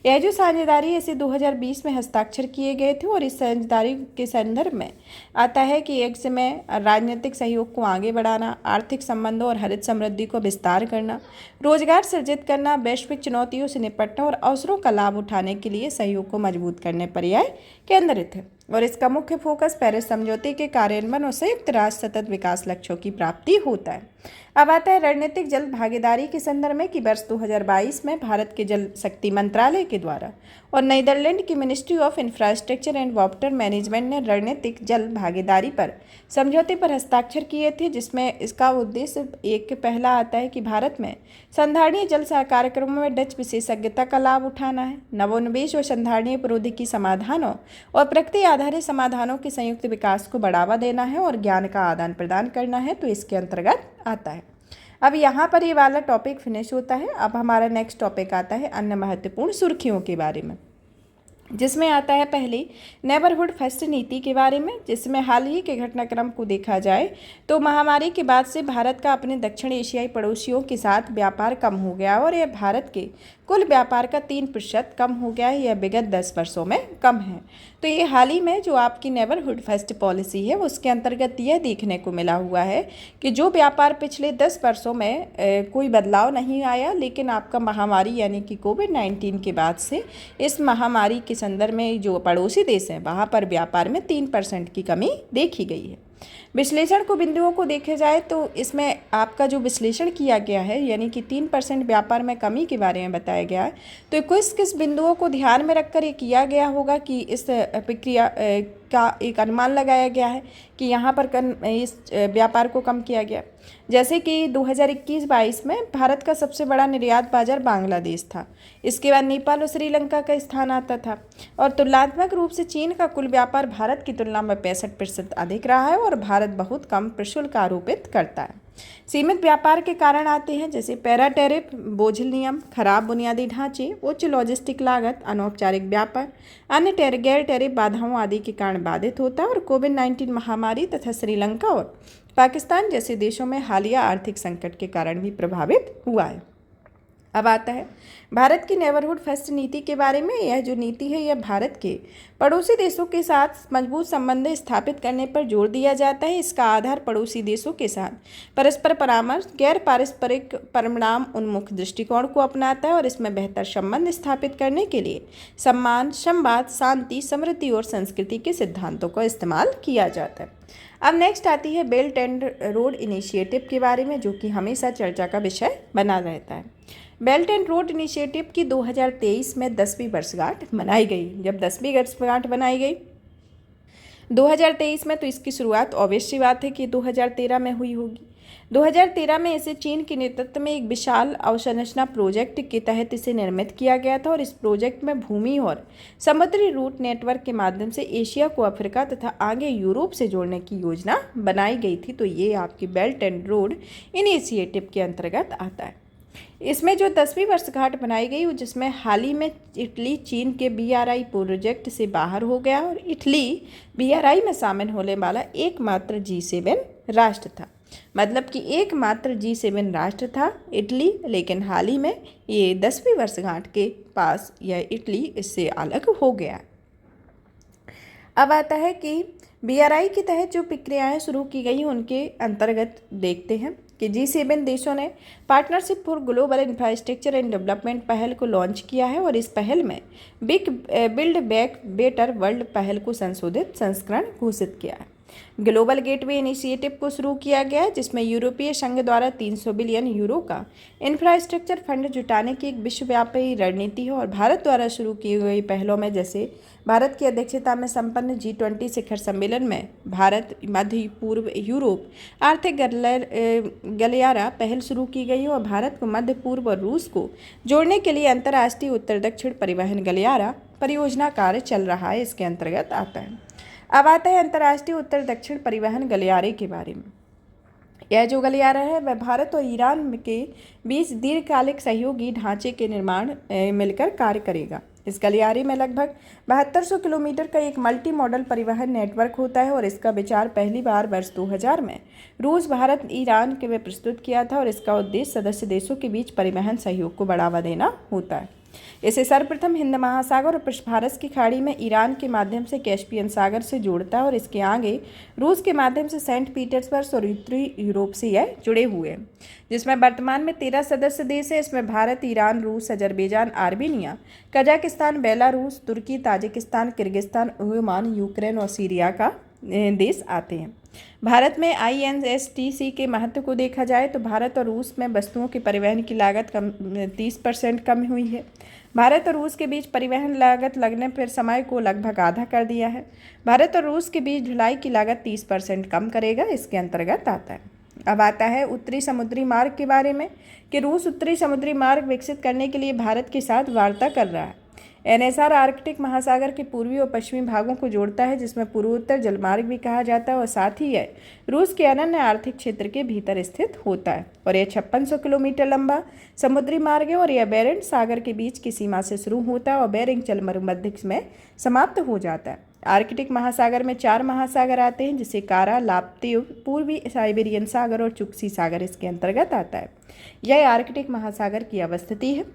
यह जो साझेदारी इसे 2020 में हस्ताक्षर किए गए थे और इस साझेदारी के संदर्भ में आता है कि एक में राजनीतिक सहयोग को आगे बढ़ाना, आर्थिक संबंधों और हरित समृद्धि को विस्तार करना, रोजगार सृजित करना, वैश्विक चुनौतियों से निपटना और अवसरों का लाभ उठाने के लिए सहयोग को मजबूत करने पर यह केंद्रित है। और इसका मुख्य फोकस पेरिस समझौते के कार्यान्वयन और संयुक्त राष्ट्र सतत विकास लक्ष्यों की प्राप्ति होता है। अब आता है रणनीतिक जल भागीदारी के संदर्भ में कि वर्ष 2022 में भारत के जल शक्ति मंत्रालय के द्वारा और नीदरलैंड की ministry of infrastructure and water management ने रणनीतिक जल भागीदारी पर समझौते पर हस्ताक्षर किए थे, जिसमें इसका उद्देश्य एक पहला आता है कि भारत में संधारणीय जल कार्यक्रमों में डच विशेषज्ञता का लाभ उठाना है, नवोन्मेष और संधारणीय प्रौद्योगिकी समाधानों और प्रकृति आधारित समाधानों के संयुक्त विकास को बढ़ावा देना है और ज्ञान का आदान प्रदान करना है, तो इसके अंतर्गत आता है। अब यहाँ पर ये वाला टॉपिक फिनिश होता है। अब हमारा नेक्स्ट टॉपिक आता है अन्य महत्वपूर्ण सुर्खियों के बारे में, जिसमें आता है पहले नेबरहुड फर्स्ट नीति के बारे में, जिसमें हाल ही के घटनाक्रम को देखा जाए तो महामारी के बाद से भारत का अपने दक्षिण एशियाई पड़ोसियों के साथ व्यापार कम हो गया और यह भारत के कुल व्यापार का 3% कम हो गया है। यह विगत 10 वर्षों में कम है। तो ये हाल ही में जो आपकी नेबरहुड फर्स्ट पॉलिसी है उसके अंतर्गत यह देखने को मिला हुआ है कि जो व्यापार पिछले 10 वर्षों में कोई बदलाव नहीं आया, लेकिन आपका महामारी यानी कि कोविड-19 के बाद से इस महामारी के संदर्भ में जो पड़ोसी देश हैं वहाँ पर व्यापार में 3% की कमी देखी गई है। विश्लेषण को बिंदुओं को देखे जाए तो इसमें आपका जो विश्लेषण किया गया है यानी कि 3% व्यापार में कमी के बारे में बताया गया है, तो किस बिंदुओं को ध्यान में रखकर ये किया गया होगा कि इस प्रक्रिया का एक अनुमान लगाया गया है कि यहाँ पर इस व्यापार को कम किया गया। जैसे कि 2021-22 में भारत का सबसे बड़ा निर्यात बाजार बांग्लादेश था, इसके बाद नेपाल और श्रीलंका का स्थान आता था और तुलनात्मक रूप से चीन का कुल व्यापार भारत की तुलना में 65% अधिक रहा है और भारत बहुत कम प्रशुल्क आरोपित करता है। सीमित व्यापार के कारण आते हैं जैसे पैरा टैरिफ, बोझिल नियम, खराब बुनियादी ढांचे, उच्च लॉजिस्टिक लागत, अनौपचारिक व्यापार, अन्य गैर टैरिफ बाधाओं आदि के कारण बाधित होता है और कोविड-19 महामारी तथा श्रीलंका और पाकिस्तान जैसे देशों में हालिया आर्थिक संकट के कारण भी प्रभावित हुआ है। अब आता है भारत की नेबरहुड फर्स्ट नीति के बारे में। यह जो नीति है यह भारत के पड़ोसी देशों के साथ मजबूत संबंध स्थापित करने पर जोर दिया जाता है। इसका आधार पड़ोसी देशों के साथ परस्पर परामर्श, गैर पारस्परिक परिणाम उन्मुख दृष्टिकोण को अपनाता है और इसमें बेहतर संबंध स्थापित करने के लिए सम्मान, संवाद, शांति, समृद्धि और संस्कृति के सिद्धांतों का इस्तेमाल किया जाता है। अब नेक्स्ट आती है बेल्ट एंड रोड इनिशिएटिव के बारे में, जो कि हमेशा चर्चा का विषय बना रहता है। बेल्ट एंड रोड इनिशिएटिव की 2023 में 10वीं वर्षगांठ मनाई गई। जब 10वीं वर्षगांठ बनाई गई 2023 में, तो इसकी शुरुआत ऑब्वियस सी बात है कि 2013 में हुई होगी। 2013 में इसे चीन के नेतृत्व में एक विशाल अवसंरचना प्रोजेक्ट के तहत इसे निर्मित किया गया था और इस प्रोजेक्ट में भूमि और समुद्री रूट नेटवर्क के माध्यम से एशिया को अफ्रीका तथा आगे यूरोप से जोड़ने की योजना बनाई गई थी। तो ये आपकी बेल्ट एंड रोड इनिशिएटिव के अंतर्गत आता है। इसमें जो 10वीं वर्षगांठ बनाई गई जिसमें हाल ही में इटली चीन के BRI प्रोजेक्ट से बाहर हो गया और इटली BRI में शामिल होने वाला एकमात्र G7 राष्ट्र था। मतलब कि एकमात्र G7 राष्ट्र था इटली, लेकिन हाल ही में ये 10वीं वर्षगांठ के पास यह इटली इससे अलग हो गया। अब आता है कि BRI के तहत जो प्रक्रियाएं शुरू की गई उनके अंतर्गत देखते हैं कि G7 देशों ने partnership for global infrastructure and development पहल को लॉन्च किया है और इस पहल में बिल्ड बैक बेटर वर्ल्ड पहल को संशोधित संस्करण घोषित किया है। ग्लोबल गेटवे इनिशिएटिव को शुरू किया गया है, जिसमें यूरोपीय संघ द्वारा 300 बिलियन यूरो का इंफ्रास्ट्रक्चर फंड जुटाने की एक विश्वव्यापी रणनीति है और भारत द्वारा शुरू की गई पहलों में जैसे भारत की अध्यक्षता में संपन्न G20 शिखर सम्मेलन में भारत मध्य पूर्व यूरोप आर्थिक गलियारा पहल शुरू की गई है और भारत को मध्य पूर्व और रूस को जोड़ने के लिए अंतर्राष्ट्रीय उत्तर दक्षिण परिवहन गलियारा परियोजना कार्य चल रहा है, इसके अंतर्गत आता है। अब आता है अंतर्राष्ट्रीय उत्तर दक्षिण परिवहन गलियारे के बारे में। यह जो गलियारा है वह भारत और ईरान के बीच दीर्घकालिक सहयोगी ढांचे के निर्माण मिलकर कार्य करेगा। इस गलियारे में लगभग 7200 किलोमीटर का एक मल्टी मॉडल परिवहन नेटवर्क होता है और इसका विचार पहली बार वर्ष 2000 में रूस, भारत, ईरान के में प्रस्तुत किया था और इसका उद्देश्य सदस्य देशों के बीच परिवहन सहयोग को बढ़ावा देना होता है। इसे सर्वप्रथम हिंद महासागर और पृष्ठ की खाड़ी में ईरान के माध्यम से कैस्पियन सागर से जोड़ता है और इसके आगे रूस के माध्यम से सेंट पीटर्सबर्ग और उत्तरी यूरोप से यह जुड़े हुए हैं, जिसमें वर्तमान में 13 सदस्य देश है। इसमें भारत, ईरान, रूस, अजरबैजान, आर्मेनिया, कजाकिस्तान, बेलारूस, तुर्की, ताजिकिस्तान, किर्गिस्तान, ओमान, यूक्रेन और सीरिया का देश आते हैं। भारत में INSTC के महत्व को देखा जाए तो भारत और रूस में वस्तुओं के परिवहन की लागत 30% कम हुई है। भारत और रूस के बीच परिवहन लागत लगने पर समय को लगभग आधा कर दिया है। भारत और रूस के बीच ढुलाई की लागत 30% कम करेगा, इसके अंतर्गत आता है। अब आता है उत्तरी समुद्री मार्ग के बारे में कि रूस उत्तरी समुद्री मार्ग विकसित करने के लिए भारत के साथ वार्ता कर रहा है। NSR आर्कटिक महासागर के पूर्वी और पश्चिमी भागों को जोड़ता है, जिसमें पूर्वोत्तर जलमार्ग भी कहा जाता है और साथ ही यह रूस के अनन्य आर्थिक क्षेत्र के भीतर स्थित होता है और यह 5600 किलोमीटर लंबा समुद्री मार्ग है और यह बेरेंट सागर के बीच की सीमा से शुरू होता है और बेरिंग जलमरुमध्य में समाप्त हो जाता है। आर्कटिक महासागर में 4 महासागर आते हैं, जिसे कारा, लाप्तिव, पूर्वी साइबेरियन सागर और चुक्सी सागर इसके अंतर्गत आता है। यह आर्कटिक महासागर की अवस्थिति है,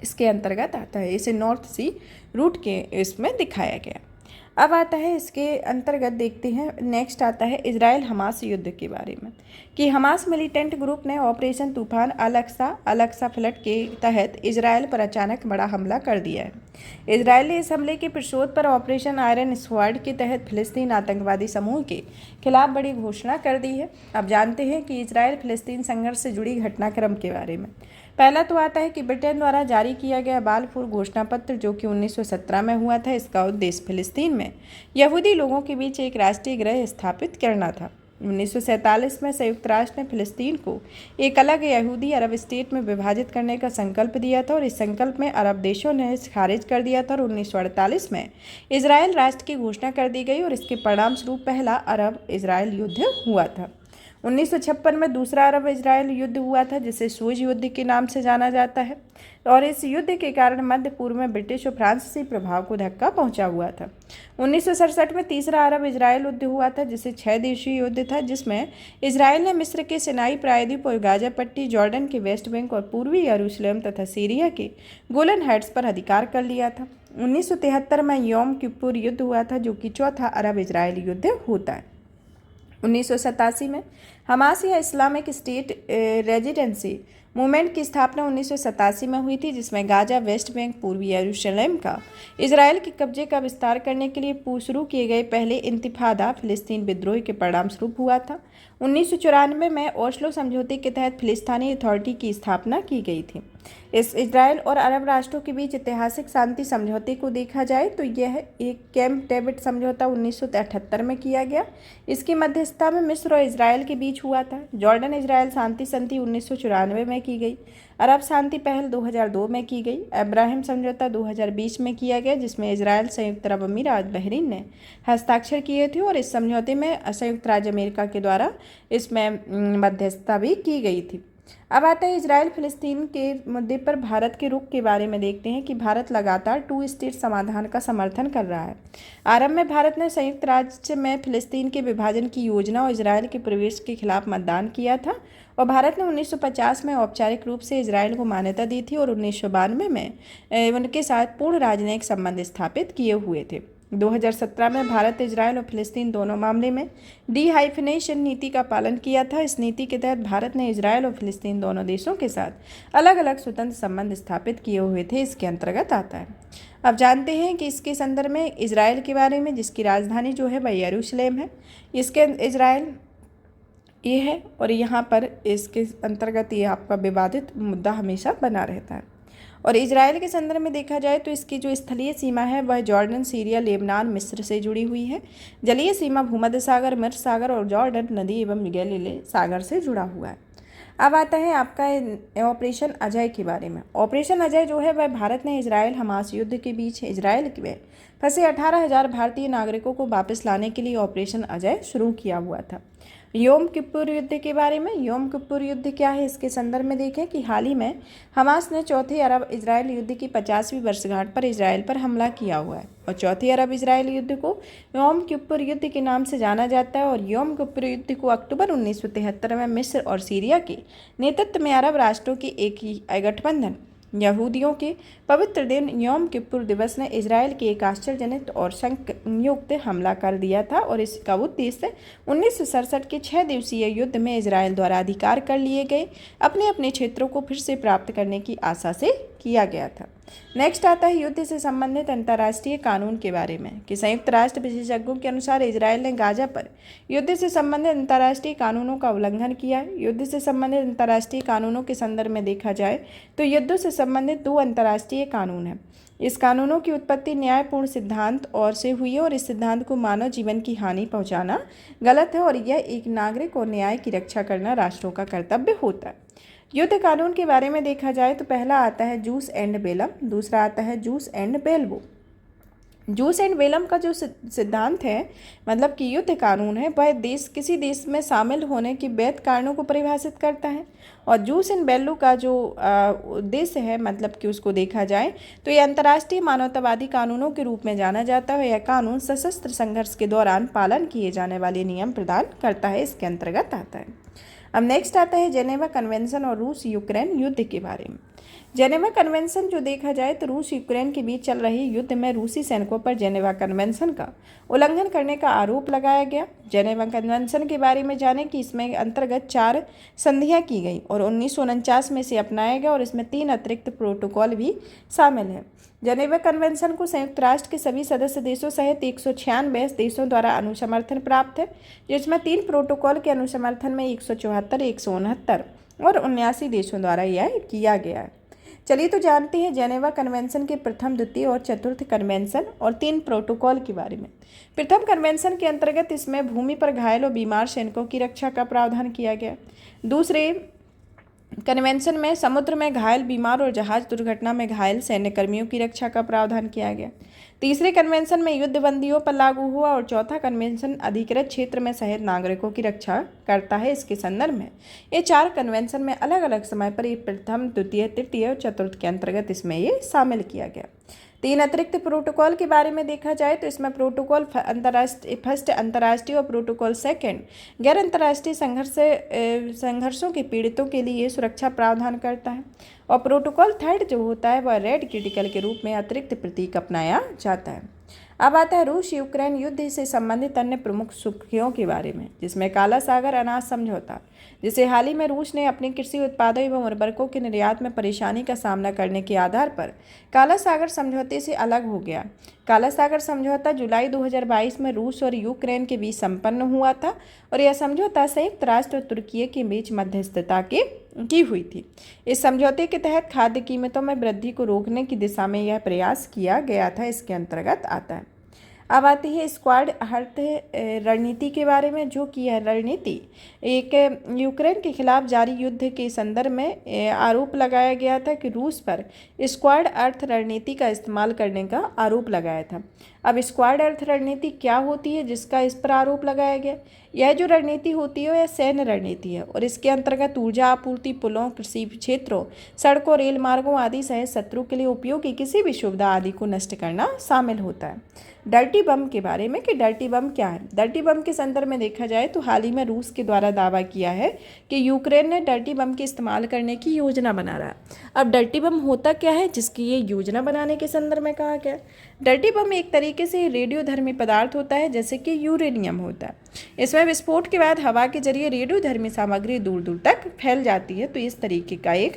इसके अंतर्गत आता है। इसे नॉर्थ सी रूट के इसमें दिखाया गया। अब आता है इसके अंतर्गत देखते हैं, नेक्स्ट आता है इजराइल हमास युद्ध के बारे में कि हमास मिलिटेंट ग्रुप ने ऑपरेशन तूफान अलक्सा फ्लड के तहत इजराइल पर अचानक बड़ा हमला कर दिया है। इजराइल ने इस हमले के प्रतिशोध पर ऑपरेशन आयरन स्वॉर्ड के तहत फिलिस्तीन आतंकवादी समूह के खिलाफ बड़ी घोषणा कर दी है। अब जानते हैं कि इजराइल फिलिस्तीन संघर्ष से जुड़ी घटनाक्रम के बारे में। पहला तो आता है कि ब्रिटेन द्वारा जारी किया गया बालफूर घोषणा पत्र, जो कि 1917 में हुआ था। इसका उद्देश्य फिलिस्तीन में यहूदी लोगों के बीच एक राष्ट्रीय गृह स्थापित करना था। 1947 में संयुक्त राष्ट्र ने फिलिस्तीन को एक अलग यहूदी अरब स्टेट में विभाजित करने का संकल्प दिया था और इस संकल्प में अरब देशों ने खारिज कर दिया था और 1948 में इजराइल राष्ट्र की घोषणा कर दी गई और इसके परिणाम स्वरूप पहला अरब इजराइल युद्ध हुआ था। 1956 में दूसरा अरब इजराइल युद्ध हुआ था, जिसे सूज युद्ध के नाम से जाना जाता है और इस युद्ध के कारण मध्य पूर्व में ब्रिटिश और फ्रांसीसी प्रभाव को धक्का पहुंचा हुआ था। 1967 में तीसरा अरब इजराइल युद्ध हुआ था, जिसे 6 देशीय युद्ध था, जिसमें इजराइल ने मिस्र के सिनाई प्रायद्वीप और गाजा पट्टी, जॉर्डन के वेस्ट बैंक और पूर्वी यरूशलेम तथा सीरिया के गोलन हाइट्स पर अधिकार कर लिया था। 1973 में योम किप्पुर युद्ध हुआ था, जो कि चौथा अरब इजराइल युद्ध होता है। 1987 में हमास या इस्लामिक स्टेट रेजिडेंसी मूवमेंट की स्थापना 1987 में हुई थी, जिसमें गाजा, वेस्ट बैंक, पूर्वी यरूशलेम का इजराइल के कब्जे का विस्तार करने के लिए शुरू किए गए पहले इंतिफादा फिलिस्तीन विद्रोह के परिणाम स्वरूप हुआ था। 1994 में ओस्लो समझौते के तहत फिलिस्तीनी अथॉरिटी की स्थापना की गई थी। इस इजराइल और अरब राष्ट्रों के बीच ऐतिहासिक शांति समझौते को देखा जाए तो यह एक कैंप डेविड समझौता 1978 में किया गया। इसकी मध्यस्थता में मिस्र और इजराइल के बीच हुआ था। जॉर्डन इजराइल शांति संधि 1994 में की गई। अरब शांति पहल 2002 में की गई। अब्राहम समझौता 2020 में किया गया, जिसमें इजराइल, संयुक्त अरब अमीरात, बहरीन ने हस्ताक्षर किए थे और इस समझौते में संयुक्त राज्य अमेरिका के द्वारा इसमें मध्यस्थता भी की गई थी। अब आता है इजराइल फिलिस्तीन के मुद्दे पर भारत के रुख के बारे में देखते हैं कि भारत लगातार 2 स्टेट समाधान का समर्थन कर रहा है। आरंभ में भारत ने संयुक्त राज्य में फिलिस्तीन के विभाजन की योजना और इजराइल के प्रवेश के खिलाफ मतदान किया था और भारत ने 1950 में औपचारिक रूप से इजराइल को मान्यता दी थी और 1992 में उनके साथ पूर्ण राजनयिक संबंध स्थापित किए हुए थे। 2017 में भारत, इजराइल और फिलिस्तीन दोनों मामले में डी-हाइफिनेशन नीति का पालन किया था। इस नीति के तहत भारत ने इजराइल और फिलिस्तीन दोनों देशों के साथ अलग अलग स्वतंत्र संबंध स्थापित किए हुए थे, इसके अंतर्गत आता है। अब जानते हैं कि इसके संदर्भ में इजराइल के बारे में, जिसकी राजधानी जो है वह यरूशलेम है। इसके इजराइल ये है और यहाँ पर इसके अंतर्गत ये आपका विवादित मुद्दा हमेशा बना रहता है। और इजराइल के संदर्भ में देखा जाए तो इसकी जो स्थलीय सीमा है वह जॉर्डन, सीरिया, लेबनान, मिस्र से जुड़ी हुई है। जलीय सीमा भूमध्य सागर, मिर्च सागर और जॉर्डन नदी एवं गैलीली सागर से जुड़ा हुआ है। अब आता है आपका ऑपरेशन अजय के बारे में। ऑपरेशन अजय जो है वह भारत ने इजराइल हमास युद्ध के बीच इजराइल में फंसे 18,000 भारतीय नागरिकों को वापस लाने के लिए ऑपरेशन अजय शुरू किया हुआ था। योम किप्पुर युद्ध के बारे में। योम किप्पुर युद्ध क्या है, इसके संदर्भ में देखें कि हाल ही में हमास ने चौथे अरब इजराइल युद्ध की 50वीं वर्षगांठ पर इजराइल पर हमला किया हुआ है और चौथे अरब इजराइल युद्ध को योम किप्पुर युद्ध के नाम से जाना जाता है। और योम किप्पुर युद्ध को अक्टूबर 1973 में मिस्र और सीरिया के नेतृत्व में अरब राष्ट्रों के एक ही गठबंधन यहूदियों के पवित्र दिन यौम किप्पुर दिवस ने इजराइल की एक आश्चर्यजनक और संयुक्त हमला कर दिया था और इसका उद्देश्य 1967 के 6 दिवसीय युद्ध में इजराइल द्वारा अधिकार कर लिए गए अपने अपने क्षेत्रों को फिर से प्राप्त करने की आशा से किया गया था। नेक्स्ट आता है युद्ध से संबंधित अंतर्राष्ट्रीय कानून के बारे में कि संयुक्त राष्ट्र विशेषज्ञों के अनुसार इजराइल ने गाजा पर युद्ध से संबंधित अंतर्राष्ट्रीय कानूनों का उल्लंघन किया है। युद्ध से संबंधित अंतर्राष्ट्रीय कानूनों के संदर्भ में देखा जाए तो युद्धों से संबंधित 2 अंतर्राष्ट्रीय कानून हैं। इस कानूनों की उत्पत्ति न्यायपूर्ण सिद्धांत और से हुई है और इस सिद्धांत को मानव जीवन की हानि पहुंचाना गलत है और यह एक नागरिक और न्याय की रक्षा करना राष्ट्रों का कर्तव्य होता है। युद्ध कानून के बारे में देखा जाए तो पहला आता है जूस एंड बेलम, दूसरा आता है juice and बेल्वो। Juice and Belum का जो सिद्धांत है मतलब कि युद्ध कानून है वह किसी देश में शामिल होने के वैध कारणों को परिभाषित करता है और जूस एंड बेल्वो का जो उद्देश्य है मतलब कि उसको देखा जाए तो ये अंतर्राष्ट्रीय मानवतावादी कानूनों के रूप में जाना जाता है। यह कानून सशस्त्र संघर्ष के दौरान पालन किए जाने वाले नियम प्रदान करता है, इसके अंतर्गत आता है। अब नेक्स्ट आता है जेनेवा कन्वेंशन और रूस यूक्रेन युद्ध के बारे में। जेनेवा कन्वेंशन जो देखा जाए तो रूस यूक्रेन के बीच चल रही युद्ध में रूसी सैनिकों पर जेनेवा कन्वेंशन का उल्लंघन करने का आरोप लगाया गया। जेनेवा कन्वेंशन के बारे में जाने कि इसमें अंतर्गत 4 संधियां की गई और 1949 में से अपनाया गया और इसमें 3 अतिरिक्त प्रोटोकॉल भी शामिल हैं। जेनेवा कन्वेंशन को संयुक्त राष्ट्र के सभी सदस्य देशों सहित 196 देशों द्वारा अनुसमर्थन प्राप्त है, जिसमें 3 प्रोटोकॉल के अनुसमर्थन में 174, 169 और 79 देशों द्वारा यह किया गया है। चलिए तो जानते हैं जेनेवा कन्वेंशन के प्रथम, द्वितीय और चतुर्थ कन्वेंशन और 3 प्रोटोकॉल के बारे में। प्रथम कन्वेंशन के अंतर्गत इसमें भूमि पर घायल और बीमार सैनिकों की रक्षा का प्रावधान किया गया। दूसरे कन्वेंशन में समुद्र में घायल, बीमार और जहाज दुर्घटना में घायल सैन्य कर्मियों की रक्षा का प्रावधान किया गया। तीसरे कन्वेंशन में युद्ध बंदियों पर लागू हुआ और चौथा कन्वेंशन अधिकृत क्षेत्र में शहीद नागरिकों की रक्षा करता है। इसके संदर्भ में ये 4 कन्वेंशन में अलग अलग समय पर ये प्रथम, द्वितीय, तृतीय और चतुर्थ के अंतर्गत इसमें ये शामिल किया गया। 3 अतिरिक्त प्रोटोकॉल के बारे में देखा जाए तो इसमें प्रोटोकॉल फर्स्ट अंतर्राष्ट्रीय और प्रोटोकॉल सेकंड गैर अंतर्राष्ट्रीय संघर्षों के पीड़ितों के लिए सुरक्षा प्रावधान करता है और प्रोटोकॉल थर्ड जो होता है वह रेड क्रिटिकल के रूप में अतिरिक्त प्रतीक अपनाया जाता है। अब आता है रूस यूक्रेन युद्ध से संबंधित अन्य प्रमुख सुर्खियों के बारे में, जिसमें काला सागर अनाज समझौता, जिसे हाल ही में रूस ने अपने कृषि उत्पादों एवं उर्वरकों के निर्यात में परेशानी का सामना करने के आधार पर काला सागर समझौते से अलग हो गया। काला सागर समझौता जुलाई 2022 में रूस और यूक्रेन के बीच संपन्न हुआ था और यह समझौता संयुक्त राष्ट्र और तुर्की के बीच मध्यस्थता की हुई थी। इस समझौते के तहत खाद्य कीमतों में वृद्धि को रोकने की दिशा में यह प्रयास किया गया था, इसके अंतर्गत आता है। अब आती है स्क्वाड अर्थ रणनीति के बारे में, जो कि यह रणनीति एक यूक्रेन के खिलाफ जारी युद्ध के संदर्भ में आरोप लगाया गया था कि रूस पर स्क्वाड अर्थ रणनीति का इस्तेमाल करने का आरोप लगाया था। अब स्क्वाड अर्थ रणनीति क्या होती है जिसका इस पर आरोप लगाया गया? यह जो रणनीति होती है यह सैन्य रणनीति है और इसके अंतर्गत ऊर्जा आपूर्ति, पुलों, कृषि क्षेत्रों, सड़कों, रेल मार्गों आदि सहित शत्रु के लिए उपयोगी किसी भी सुविधा आदि को नष्ट करना शामिल होता है। डर्टी बम के बारे में कि डर्टी बम क्या है? डर्टी बम के संदर्भ में देखा जाए तो हाल ही में रूस के द्वारा दावा किया है कि यूक्रेन ने डर्टी बम के इस्तेमाल करने की योजना बना रहा है। अब डर्टी बम होता क्या है जिसकी ये योजना बनाने के संदर्भ में कहा गया? डर्टी बम एक तरीके से रेडियोधर्मी पदार्थ होता है जैसे कि यूरेनियम होता है। इसमें विस्फोट के बाद हवा के जरिए रेडियोधर्मी सामग्री दूर दूर तक फैल जाती है, तो इस तरीके का एक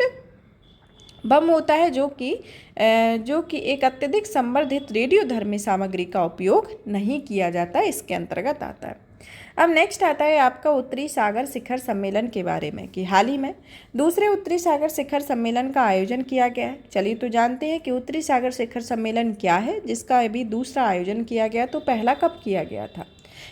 बम होता है जो कि एक अत्यधिक संवर्धित रेडियोधर्मी सामग्री का उपयोग नहीं किया जाता, इसके अंतर्गत आता है। अब नेक्स्ट आता है आपका उत्तरी सागर शिखर सम्मेलन के बारे में कि हाल ही में दूसरे उत्तरी सागर शिखर सम्मेलन का आयोजन किया गया है। चलिए तो जानते हैं कि उत्तरी सागर शिखर सम्मेलन क्या है जिसका अभी दूसरा आयोजन किया गया। तो पहला कब किया गया था?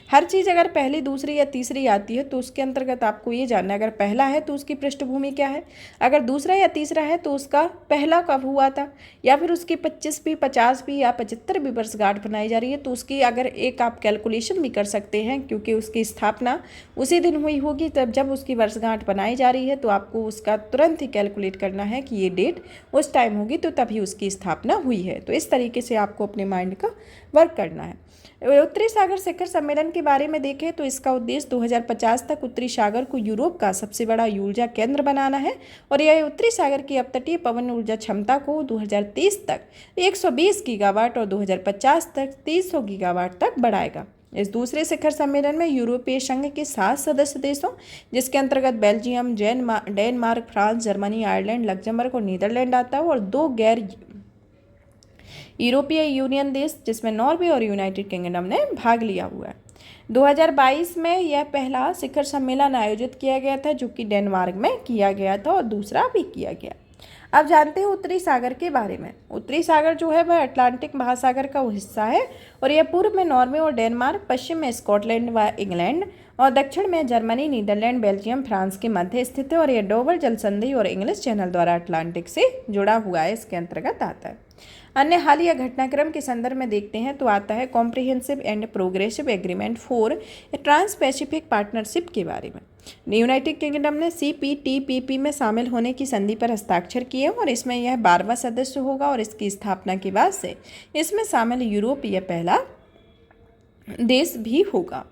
हर चीज़ अगर पहली, दूसरी या तीसरी आती है तो उसके अंतर्गत आपको ये जानना है अगर पहला है तो उसकी पृष्ठभूमि क्या है, अगर दूसरा या तीसरा है तो उसका पहला कब हुआ था, या फिर उसकी 25वीं, 50वीं या 75वीं वर्षगांठ बनाई जा रही है तो उसकी अगर एक आप कैलकुलेशन भी कर सकते हैं क्योंकि उसकी स्थापना उसी दिन हुई होगी तब जब उसकी वर्षगांठ बनाई जा रही है तो आपको उसका तुरंत ही कैलकुलेट करना है कि ये डेट उस टाइम होगी तो तभी उसकी स्थापना हुई है। तो इस तरीके से आपको अपने माइंड का वर्क करना है। उत्तरी सागर शिखर सम्मेलन सम्मेलन के बारे में देखें तो इसका उद्देश्य 2050 तक उत्तरी सागर को यूरोप का सबसे बड़ा ऊर्जा केंद्र बनाना है और यह उत्तरी सागर की अपतटीय पवन ऊर्जा क्षमता को 2030 तक 120 गीगावाट और 2050 तक 300 गीगावाट तक बढ़ाएगा। इस दूसरे शिखर सम्मेलन में यूरोपीय संघ के 7 सदस्य देशों, जिसके अंतर्गत Belgium, Denmark, France, Germany, Ireland, Luxembourg और नीदरलैंड आता है, और 2 गैर यूरोपीय यूनियन देश जिसमें नॉर्वे और यूनाइटेड किंगडम ने भाग लिया हुआ है। 2022 में यह पहला शिखर सम्मेलन आयोजित किया गया था, जो कि डेनमार्क में किया गया था, और दूसरा भी किया गया। अब जानते हैं उत्तरी सागर के बारे में। उत्तरी सागर जो है वह अटलांटिक महासागर का हिस्सा है और यह पूर्व में नॉर्वे और डेनमार्क, पश्चिम में स्कॉटलैंड व इंग्लैंड और दक्षिण में जर्मनी, नीदरलैंड, बेल्जियम, फ्रांस के मध्य स्थित है और यह डोवर जलसंधि और इंग्लिश चैनल द्वारा अटलांटिक से जुड़ा हुआ है, इसके अंतर्गत आता है। अन्य हालिया घटनाक्रम के संदर्भ में देखते हैं तो आता है comprehensive and progressive agreement for trans Pacific partnership के बारे में। यूनाइटेड किंगडम ने CPTPP में शामिल होने की संधि पर हस्ताक्षर किए और इसमें यह 12वां सदस्य होगा और इसकी स्थापना के बाद से इसमें शामिल यूरोप यह पहला देश भी होगा।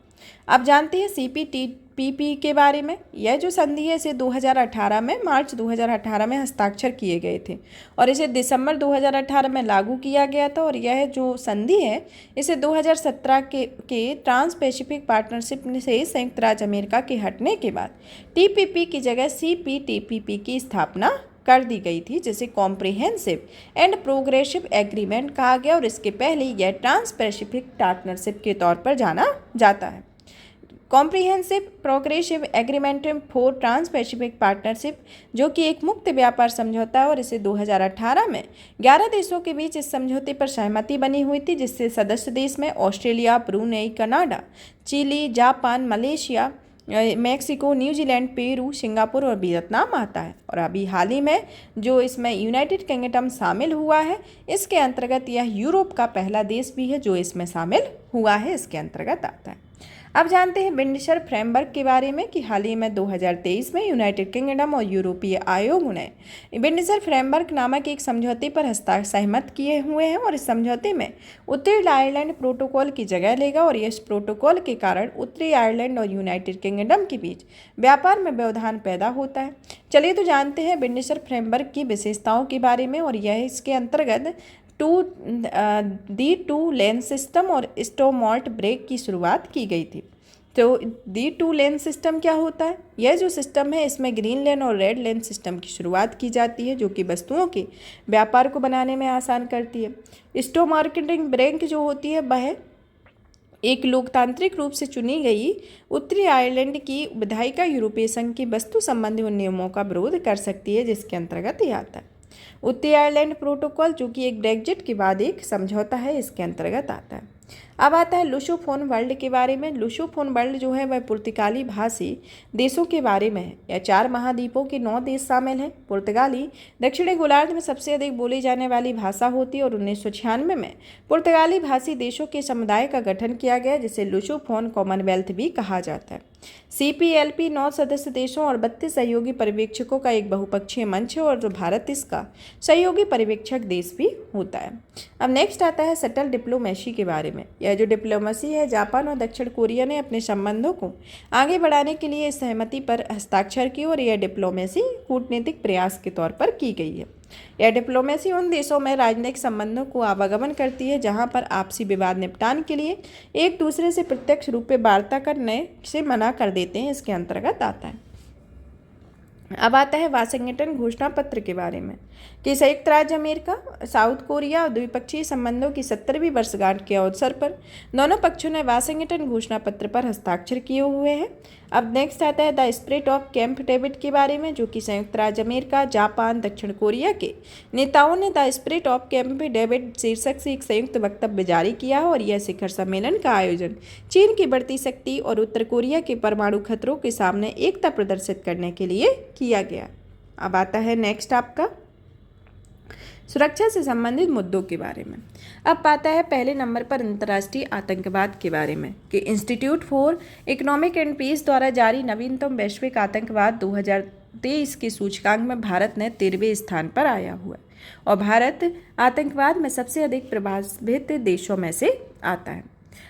अब जानते हैं CPTPP के बारे में। यह जो संधि है इसे 2018 में मार्च 2018 में हस्ताक्षर किए गए थे और इसे दिसंबर 2018 में लागू किया गया था और यह जो संधि है इसे 2017 के ट्रांस पैसिफिक पार्टनरशिप से संयुक्त राज्य अमेरिका के हटने के बाद TPP की जगह CPTPP की स्थापना कर दी गई थी, जिसे कॉम्प्रिहेंसिव एंड प्रोग्रेसिव एग्रीमेंट कहा गया और इसके पहले यह ट्रांस पैसिफिक पार्टनरशिप के तौर पर जाना जाता है। Comprehensive progressive agreement for trans Pacific partnership जो कि एक मुक्त व्यापार समझौता है और इसे 2018 में 11 देशों के बीच इस समझौते पर सहमति बनी हुई थी, जिससे सदस्य देश में Australia, Brunei, Canada, Chile, Japan, Malaysia, Mexico, New Zealand, Peru, Singapore और वियतनाम आता है। और अभी हाल ही में जो इसमें यूनाइटेड किंगडम शामिल हुआ है, इसके अंतर्गत यह यूरोप का पहला देश भी है जो इसमें शामिल हुआ है, इसके अंतर्गत आता है। अब जानते हैं विंडसर फ्रेमवर्क के बारे में कि हाल ही में 2023 में यूनाइटेड किंगडम और यूरोपीय आयोग ने विंडसर फ्रेमवर्क नामक एक समझौते पर सहमत किए हुए हैं और इस समझौते में उत्तरी आयरलैंड प्रोटोकॉल की जगह लेगा और इस प्रोटोकॉल के कारण उत्तरी आयरलैंड और यूनाइटेड किंगडम के बीच व्यापार में व्यवधान पैदा होता है। चलिए तो जानते हैं विंडसर फ्रेमवर्क की विशेषताओं के बारे में और यह इसके अंतर्गत टू लेन सिस्टम और स्टोमॉल्ट ब्रेक की शुरुआत की गई थी। तो टू लेन सिस्टम क्या होता है? यह जो सिस्टम है इसमें ग्रीन लेन और रेड लेन सिस्टम की शुरुआत की जाती है, जो कि वस्तुओं के व्यापार को बनाने में आसान करती है। स्टो मार्केटिंग ब्रेक जो होती है वह एक लोकतांत्रिक रूप से चुनी गई उत्तरी आयरलैंड की विधायिका यूरोपीय संघ की वस्तु संबंधी उन नियमों का विरोध कर सकती है, जिसके अंतर्गत यह आता है। उत्तरी आयरलैंड प्रोटोकॉल जो कि एक ब्रेग्जिट के बाद एक समझौता है, इसके अंतर्गत आता है। अब आता है लुसोफोन वर्ल्ड के बारे में। लुसोफोन वर्ल्ड जो है वह पुर्तगाली भाषी देशों के बारे में है। यह 4 महाद्वीपों के 9 देश शामिल हैं। पुर्तगाली दक्षिणी गोलार्ध में सबसे अधिक बोली जाने वाली भाषा होती है और 1996 में पुर्तगाली भाषी देशों के समुदाय का गठन किया गया, जिसे लुसोफोन कॉमनवेल्थ भी कहा जाता है। CPLP 9 सदस्य देशों और 32 सहयोगी पर्यवेक्षकों का एक बहुपक्षीय मंच है और जो भारत इसका सहयोगी पर्यवेक्षक देश भी होता है। अब नेक्स्ट आता है सटल डिप्लोमेसी के बारे में। यह जो डिप्लोमेसी है, जापान और दक्षिण कोरिया ने अपने संबंधों को आगे बढ़ाने के लिए इस सहमति पर हस्ताक्षर की और यह डिप्लोमेसी कूटनीतिक प्रयास के तौर पर की गई है। यह डिप्लोमेसी उन देशों में राजनयिक संबंधों को आवागमन करती है जहां पर आपसी विवाद निपटान के लिए एक दूसरे से प्रत्यक्ष रूप में वार्ता करने से मना कर देते हैं, इसके अंतर्गत आता है। अब आता है वाशिंगटन घोषणा पत्र के बारे में कि संयुक्त राज्य अमेरिका, साउथ कोरिया और द्विपक्षीय संबंधों की 70वीं वर्षगांठ के अवसर पर दोनों पक्षों ने वाशिंगटन घोषणा पत्र पर हस्ताक्षर किए हुए हैं। अब नेक्स्ट आता है the spirit of camp David के बारे में, जो कि संयुक्त राज्य अमेरिका, जापान, दक्षिण कोरिया के नेताओं ने the spirit of camp David शीर्षक से एक संयुक्त वक्तव्य जारी किया और यह शिखर सम्मेलन का आयोजन चीन की बढ़ती शक्ति और उत्तर कोरिया के परमाणु खतरों के सामने एकता प्रदर्शित करने के लिए किया गया। अब आता है नेक्स्ट आपका सुरक्षा से संबंधित मुद्दों के बारे में। अब आता है पहले नंबर पर अंतर्राष्ट्रीय आतंकवाद के बारे में कि institute for economic and peace द्वारा जारी नवीनतम वैश्विक आतंकवाद 2023 की सूचकांक में भारत ने 13वें स्थान पर आया हुआ है और भारत आतंकवाद में सबसे अधिक प्रभावित देशों में से आता है।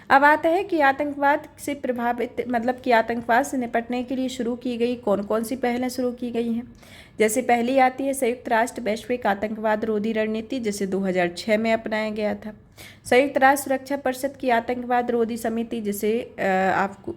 अब आता है कि आतंकवाद से प्रभावित कि आतंकवाद से निपटने के लिए शुरू की गई कौन कौन सी पहलें शुरू की गई हैं। जैसे पहली आती है संयुक्त राष्ट्र वैश्विक आतंकवाद रोधी रणनीति, जिसे 2006 में अपनाया गया था। संयुक्त राष्ट्र सुरक्षा परिषद की आतंकवाद रोधी समिति, जिसे आपको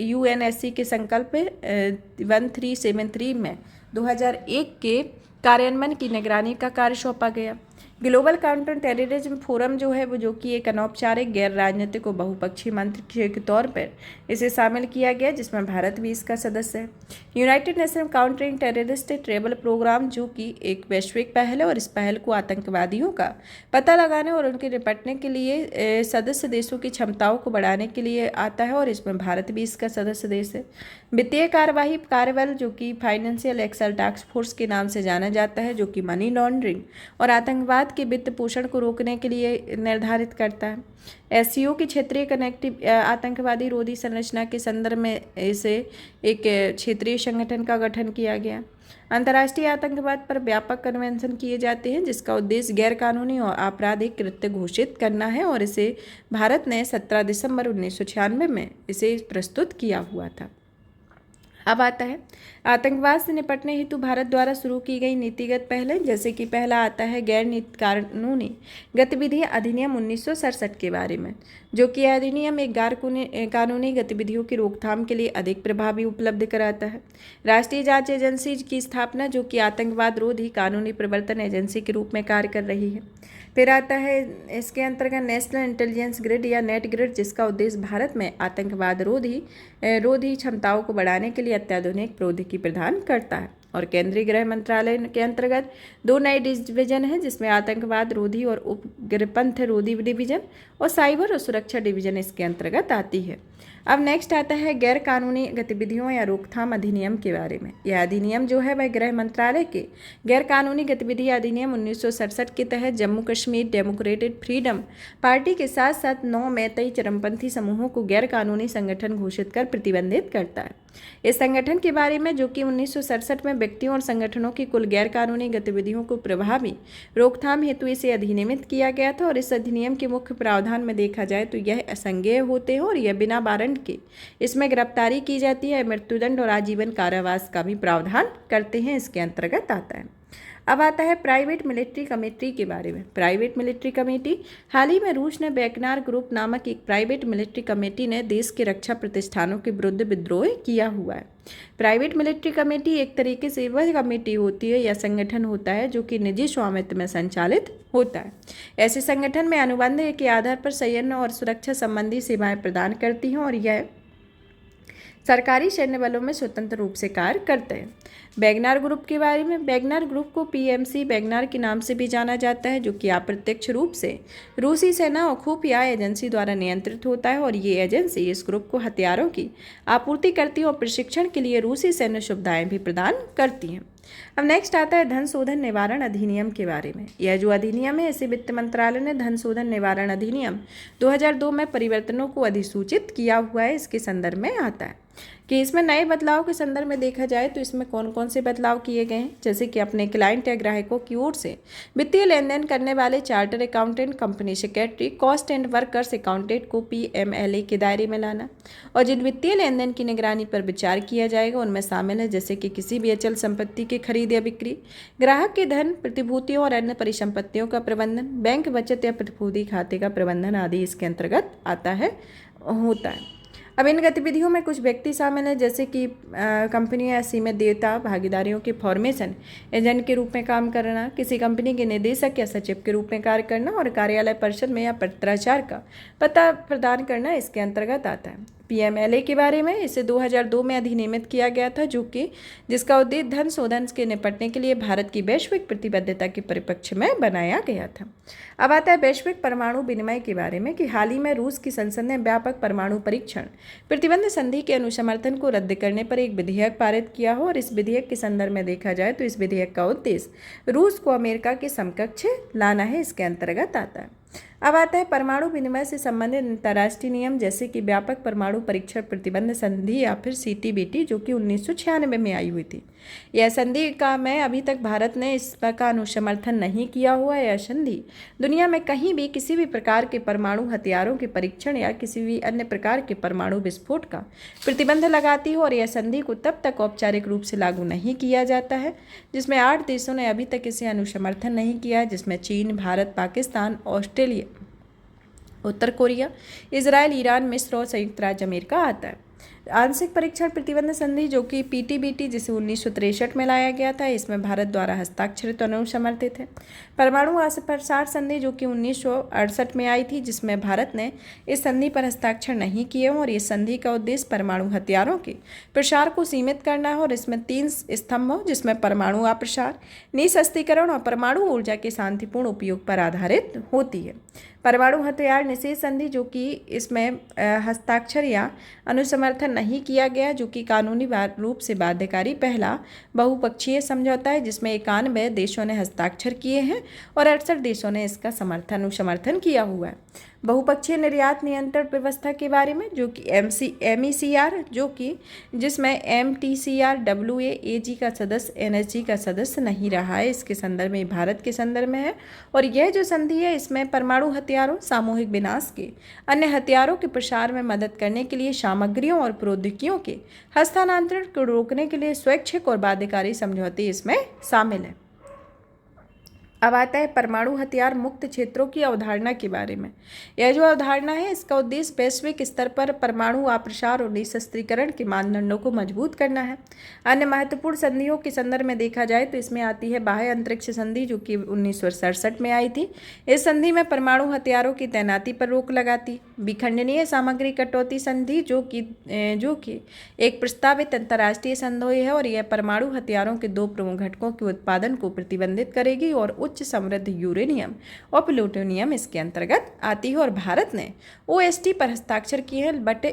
UNSC के संकल्प 1373 में 2001 के कार्यान्वयन की निगरानी का कार्य सौंपा गया। ग्लोबल काउंटर टेररिज्म फोरम जो है वो, जो कि एक अनौपचारिक गैर राजनीतिक और बहुपक्षीय मंच के तौर पर इसे शामिल किया गया, जिसमें भारत भी इसका सदस्य है। United nation countering terrorist travel programme, जो कि एक वैश्विक पहल है और इस पहल को आतंकवादियों का पता लगाने और उनके निपटने के लिए सदस्य देशों की क्षमताओं को बढ़ाने के लिए आता है और इसमें भारत भी इसका सदस्य देश है। वित्तीय कार्यवाही कार्यबल, जो कि फाइनेंशियल एक्शन टास्क फोर्स के नाम से जाना जाता है, जो कि मनी लॉन्ड्रिंग और आतंकवाद के वित्त पोषण को रोकने के लिए निर्धारित करता है। एससीओ की क्षेत्रीय कनेक्टिव आतंकवादी रोधी संरचना के संदर्भ में इसे एक क्षेत्रीय संगठन का गठन किया गया। अंतर्राष्ट्रीय आतंकवाद पर व्यापक कन्वेंशन किए जाते हैं, जिसका उद्देश्य गैरकानूनी और आपराधिक कृत्य घोषित करना है और इसे भारत ने 17 दिसंबर 1996 में इसे प्रस्तुत किया हुआ था। अब आता है आतंकवाद से निपटने हेतु भारत द्वारा शुरू की गई नीतिगत पहलें। जैसे कि पहला आता है गैर कानूनी गतिविधि अधिनियम 1967 के बारे में, जो कि अधिनियम एक गैर कानूनी गतिविधियों की रोकथाम के लिए अधिक प्रभावी उपलब्ध कराता है। राष्ट्रीय जांच एजेंसी की स्थापना, जो कि आतंकवाद रोधी कानूनी प्रवर्तन एजेंसी के रूप में कार्य कर रही है। फिर आता है इसके अंतर्गत नेशनल इंटेलिजेंस ग्रिड या नेट ग्रिड, जिसका उद्देश्य भारत में आतंकवाद रोधी क्षमताओं को बढ़ाने के लिए अत्याधुनिक प्रौद्योगिकी प्रदान करता है। और केंद्रीय गृह मंत्रालय के अंतर्गत 2 नए डिवीजन हैं, जिसमें आतंकवाद रोधी और उपग्रहपंथ रोधी डिवीजन और साइबर और सुरक्षा डिवीजन इसके अंतर्गत आती है। अब नेक्स्ट आता है गैर कानूनी गतिविधियों या रोकथाम अधिनियम के बारे में। यह अधिनियम जो है वह गृह मंत्रालय के गैर कानूनी गतिविधि अधिनियम 1967 के तहत Jammu Kashmir democratic freedom party के साथ साथ 9 मैतेई चरमपंथी समूहों को गैर कानूनी संगठन घोषित कर प्रतिबंधित करता है। इस संगठन के बारे में, जो कि 1967 में व्यक्तियों और संगठनों की कुल गैर कानूनी गतिविधियों को प्रभावी रोकथाम हेतु इसे अधिनियमित किया गया था। और इस अधिनियम के मुख्य प्रावधान में देखा जाए तो यह असंज्ञेय होते हैं और यह बिना वारंट के इसमें गिरफ्तारी की जाती है। मृत्युदंड और आजीवन कारावास का भी प्रावधान करते हैं, इसके अंतर्गत आता है। अब आता है प्राइवेट मिलिट्री कमेटी के बारे में। प्राइवेट मिलिट्री कमेटी, हाल ही में रूस ने वैगनर ग्रुप नामक एक प्राइवेट मिलिट्री कमेटी ने देश के रक्षा प्रतिष्ठानों के विरुद्ध विद्रोह किया हुआ है। प्राइवेट मिलिट्री कमेटी एक तरीके से वह कमेटी होती है या संगठन होता है जो कि निजी स्वामित्व में संचालित होता है। ऐसे संगठन में अनुबंध के आधार पर सैन्य और सुरक्षा संबंधी सेवाएं प्रदान करती हैं और यह सरकारी सैन्य बलों में स्वतंत्र रूप से कार्य करते हैं। वैगनर ग्रुप के बारे में, वैगनर ग्रुप को PMC वैगनर के नाम से भी जाना जाता है, जो कि अप्रत्यक्ष रूप से रूसी सेना और खुफिया एजेंसी द्वारा नियंत्रित होता है और ये एजेंसी इस ग्रुप को हथियारों की आपूर्ति करती है और प्रशिक्षण के लिए रूसी सैन्य सुविधाएं भी प्रदान करती हैं। अब नेक्स्ट आता है धन शोधन निवारण अधिनियम के बारे में। यह जो अधिनियम है, इसे वित्त मंत्रालय ने धन शोधन निवारण अधिनियम 2002 में परिवर्तनों को अधिसूचित किया हुआ है। इसके संदर्भ में आता है कि इसमें नए बदलाव के संदर्भ में देखा जाए तो इसमें कौन कौन से बदलाव किए गए हैं। जैसे कि अपने क्लाइंट या ग्राहकों की ओर से वित्तीय लेन देन करने वाले charter accountant, company secretary, cost and workers accountant को PMLA के दायरे में लाना। और जिन वित्तीय लेन देन की निगरानी पर विचार किया जाएगा उनमें शामिल है जैसे कि किसी भी अचल संपत्ति की खरीद या बिक्री, ग्राहक के धन, प्रतिभूतियों और अन्य परिसंपत्तियों का प्रबंधन, बैंक बचत या प्रतिभूति खाते का प्रबंधन आदि इसके अंतर्गत होता है। अब इन गतिविधियों में कुछ व्यक्ति शामिल हैं जैसे कि कंपनी या सीमित देयता भागीदारियों के फॉर्मेशन एजेंट के रूप में काम करना, किसी कंपनी के निदेशक या सचिव के रूप में कार्य करना और कार्यालय परिषद में या पत्राचार का पता प्रदान करना इसके अंतर्गत आता है। PMLA के बारे में, इसे 2002 में अधिनियमित किया गया था, जो कि जिसका उद्देश्य धन शोधन के निपटने के लिए भारत की वैश्विक प्रतिबद्धता के परिप्रेक्ष्य में बनाया गया था। अब आता है वैश्विक परमाणु विनिमय के बारे में कि हाल ही में रूस की संसद ने व्यापक परमाणु परीक्षण प्रतिबंध संधि के अनुसमर्थन को रद्द करने पर एक विधेयक पारित किया हो। और इस विधेयक के संदर्भ में देखा जाए तो इस विधेयक का उद्देश्य रूस को अमेरिका के समकक्ष लाना है, इसके अंतर्गत आता है। अब आता है परमाणु विनिमय से संबंधित अंतर्राष्ट्रीय नियम जैसे कि व्यापक परमाणु परीक्षण प्रतिबंध संधि या फिर CTBT, जो कि 1996 में आई हुई थी। यह संधि का में अभी तक भारत ने इस का अनुसमर्थन नहीं किया हुआ। यह संधि दुनिया में कहीं भी किसी भी प्रकार के परमाणु हथियारों के परीक्षण या किसी भी अन्य प्रकार के परमाणु विस्फोट का प्रतिबंध लगाती है और यह संधि को तब तक औपचारिक रूप से लागू नहीं किया जाता है जिसमें 8 देशों ने अभी तक इसे अनुसमर्थन नहीं किया है, जिसमें चीन, भारत, पाकिस्तान, ऑस्ट्रेलिया, उत्तर कोरिया, इजराइल, ईरान, मिस्र और संयुक्त राज्य अमेरिका आता है। आंशिक परीक्षण प्रतिबंध संधि जो कि पीटीबीटी जिसे 1963 में लाया गया था, इसमें भारत द्वारा हस्ताक्षरित और अनुसमर्थित है। परमाणु अप्रसार संधि जो कि 1968 में आई थी, जिसमें भारत ने इस संधि पर हस्ताक्षर नहीं किए और इस संधि का उद्देश्य परमाणु हथियारों के प्रसार को सीमित करना है और इसमें 3 स्तंभ हो जिसमें परमाणु अप्रसार, निःशस्त्रीकरण और परमाणु ऊर्जा के शांतिपूर्ण उपयोग पर आधारित होती है। परमाणु हथियार निषेध संधि जो कि इसमें हस्ताक्षर या अनुसमर्थन नहीं किया गया, जो कि कानूनी रूप से बाध्यकारी पहला बहुपक्षीय समझौता है जिसमें 91 देशों ने हस्ताक्षर किए हैं और 68 देशों ने इसका अनुसमर्थन किया हुआ है। बहुपक्षीय निर्यात नियंत्रण व्यवस्था के बारे में जो कि MECR जो कि जिसमें MTCR WAAG का सदस्य NSG का सदस्य नहीं रहा है, इसके संदर्भ में भारत के संदर्भ में है और यह जो संधि है इसमें परमाणु हथियारों, सामूहिक विनाश के अन्य हथियारों के प्रसार में मदद करने के लिए सामग्रियों और प्रौद्योगिकियों के हस्तांतरण को रोकने के लिए स्वैच्छिक और बाध्यकारी समझौते इसमें शामिल है। अब आता है परमाणु हथियार मुक्त क्षेत्रों की अवधारणा के बारे में। यह जो अवधारणा है इसका उद्देश्य वैश्विक स्तर पर परमाणु अप्रसार और निःशस्त्रीकरण के मानदंडों को मजबूत करना है। अन्य महत्वपूर्ण संधियों के संदर्भ में देखा जाए तो इसमें आती है बाह्य अंतरिक्ष संधि जो कि 1967 में आई थी। इस संधि में परमाणु हथियारों की तैनाती पर रोक लगाती। विखंडनीय सामग्री कटौती संधि जो कि एक प्रस्तावित अंतर्राष्ट्रीय संधि है और यह परमाणु हथियारों के 2 प्रमुख घटकों के उत्पादन को प्रतिबंधित करेगी और उच्च समृद्ध यूरेनियम और प्लूटोनियम इसके अंतर्गत आती है और भारत ने OST पर हस्ताक्षर किए हैं बट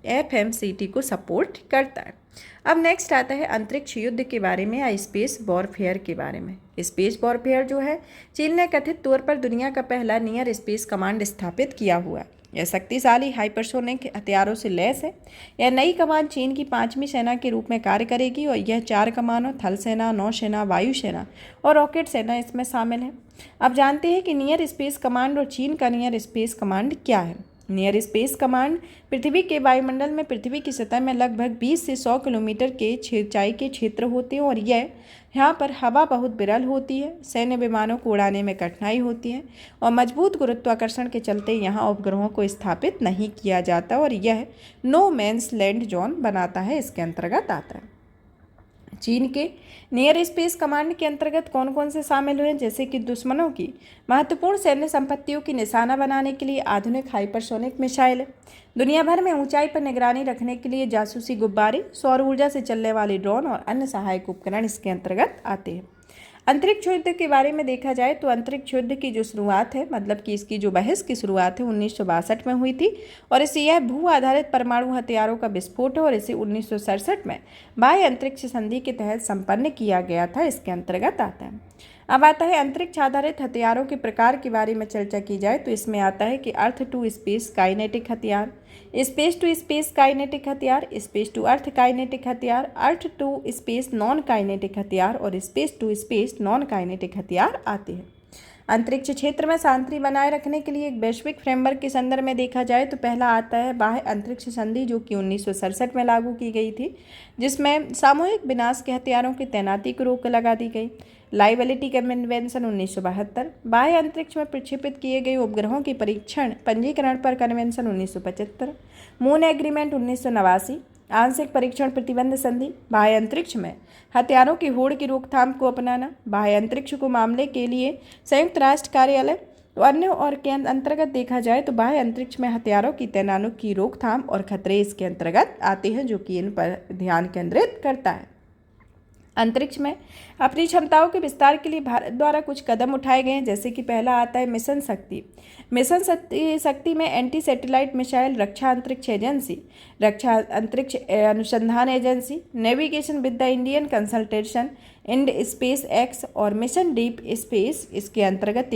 FMCT को सपोर्ट करता है। अब नेक्स्ट आता है अंतरिक्ष युद्ध के बारे में या स्पेस वॉरफेयर के बारे में। स्पेस वॉरफेयर जो है चीन ने कथित तौर पर दुनिया का पहला नियर स्पेस कमांड स्थापित किया हुआ है। यह शक्तिशाली हाइपरसोनिक हथियारों से लैस है। यह नई कमान चीन की 5वीं सेना के रूप में कार्य करेगी और यह 4 कमानों थल सेना, नौसेना, वायुसेना और रॉकेट सेना इसमें शामिल है। अब जानते हैं कि नियर स्पेस कमांड और चीन का नियर स्पेस कमांड क्या है। नियर स्पेस कमांड पृथ्वी के वायुमंडल में पृथ्वी की सतह में लगभग 20 से 100 किलोमीटर के ऊंचाई के क्षेत्र होते हैं और यहाँ पर हवा बहुत विरल होती है। सैन्य विमानों को उड़ाने में कठिनाई होती है और मजबूत गुरुत्वाकर्षण के चलते यहाँ उपग्रहों को स्थापित नहीं किया जाता और यह नो मैंस लैंड जोन बनाता है, इसके अंतर्गत आता है। चीन के नियर स्पेस कमांड के अंतर्गत कौन कौन से शामिल हुए, जैसे कि दुश्मनों की महत्वपूर्ण सैन्य संपत्तियों की निशाना बनाने के लिए आधुनिक हाइपरसोनिक मिसाइल, दुनिया भर में ऊंचाई पर निगरानी रखने के लिए जासूसी गुब्बारे, सौर ऊर्जा से चलने वाले ड्रोन और अन्य सहायक उपकरण इसके अंतर्गत आते हैं। अंतरिक्ष युद्ध के बारे में देखा जाए तो अंतरिक्ष युद्ध की जो शुरुआत है, मतलब कि इसकी जो बहस की शुरुआत है 1962 में हुई थी और इसे यह भू आधारित परमाणु हथियारों का विस्फोट है और इसे 1967 में बाह्य अंतरिक्ष संधि के तहत संपन्न किया गया था, इसके अंतर्गत आता है। अब आता है अंतरिक्ष आधारित हथियारों के प्रकार के बारे में चर्चा की जाए तो इसमें आता है कि अर्थ टू स्पेस काइनेटिक हथियार, स्पेस टू स्पेस काइनेटिक हथियार, स्पेस टू अर्थ काइनेटिक हथियार, earth to space non kinetic हथियार और space to space non kinetic हथियार आते हैं। अंतरिक्ष क्षेत्र में शांति बनाए रखने के लिए एक वैश्विक फ्रेमवर्क के संदर्भ में देखा जाए तो पहला आता है बाह्य अंतरिक्ष संधि जो कि 1967 में लागू की गई थी, जिसमें सामूहिक विनाश के हथियारों की तैनाती को रोक लगा दी गई। लाइबिलिटी कन्वेंशन 1972, बाह्य अंतरिक्ष में प्रक्षेपित किए गए उपग्रहों के परीक्षण पंजीकरण पर कन्वेंशन 1975, मून एग्रीमेंट 1989, आंशिक परीक्षण प्रतिबंध संधि, बाह्य अंतरिक्ष में हथियारों की होड़ की रोकथाम को अपनाना, बाह्य अंतरिक्ष को मामले के लिए संयुक्त राष्ट्र कार्यालय अन्य और के अंतर्गत देखा जाए तो बाह्य अंतरिक्ष में हथियारों की तैनाती की रोकथाम और खतरे इसके अंतर्गत आते हैं, जो कि इन पर ध्यान केंद्रित करता है। अंतरिक्ष में अपनी क्षमताओं के विस्तार के लिए भारत द्वारा कुछ कदम उठाए गए हैं, जैसे कि पहला आता है मिशन शक्ति। मिशन शक्ति में एंटी सैटेलाइट मिसाइल, रक्षा अंतरिक्ष एजेंसी, रक्षा अंतरिक्ष अनुसंधान agency, navigation with the Indian consultation and space X और मिशन डीप स्पेस इसके अंतर्गत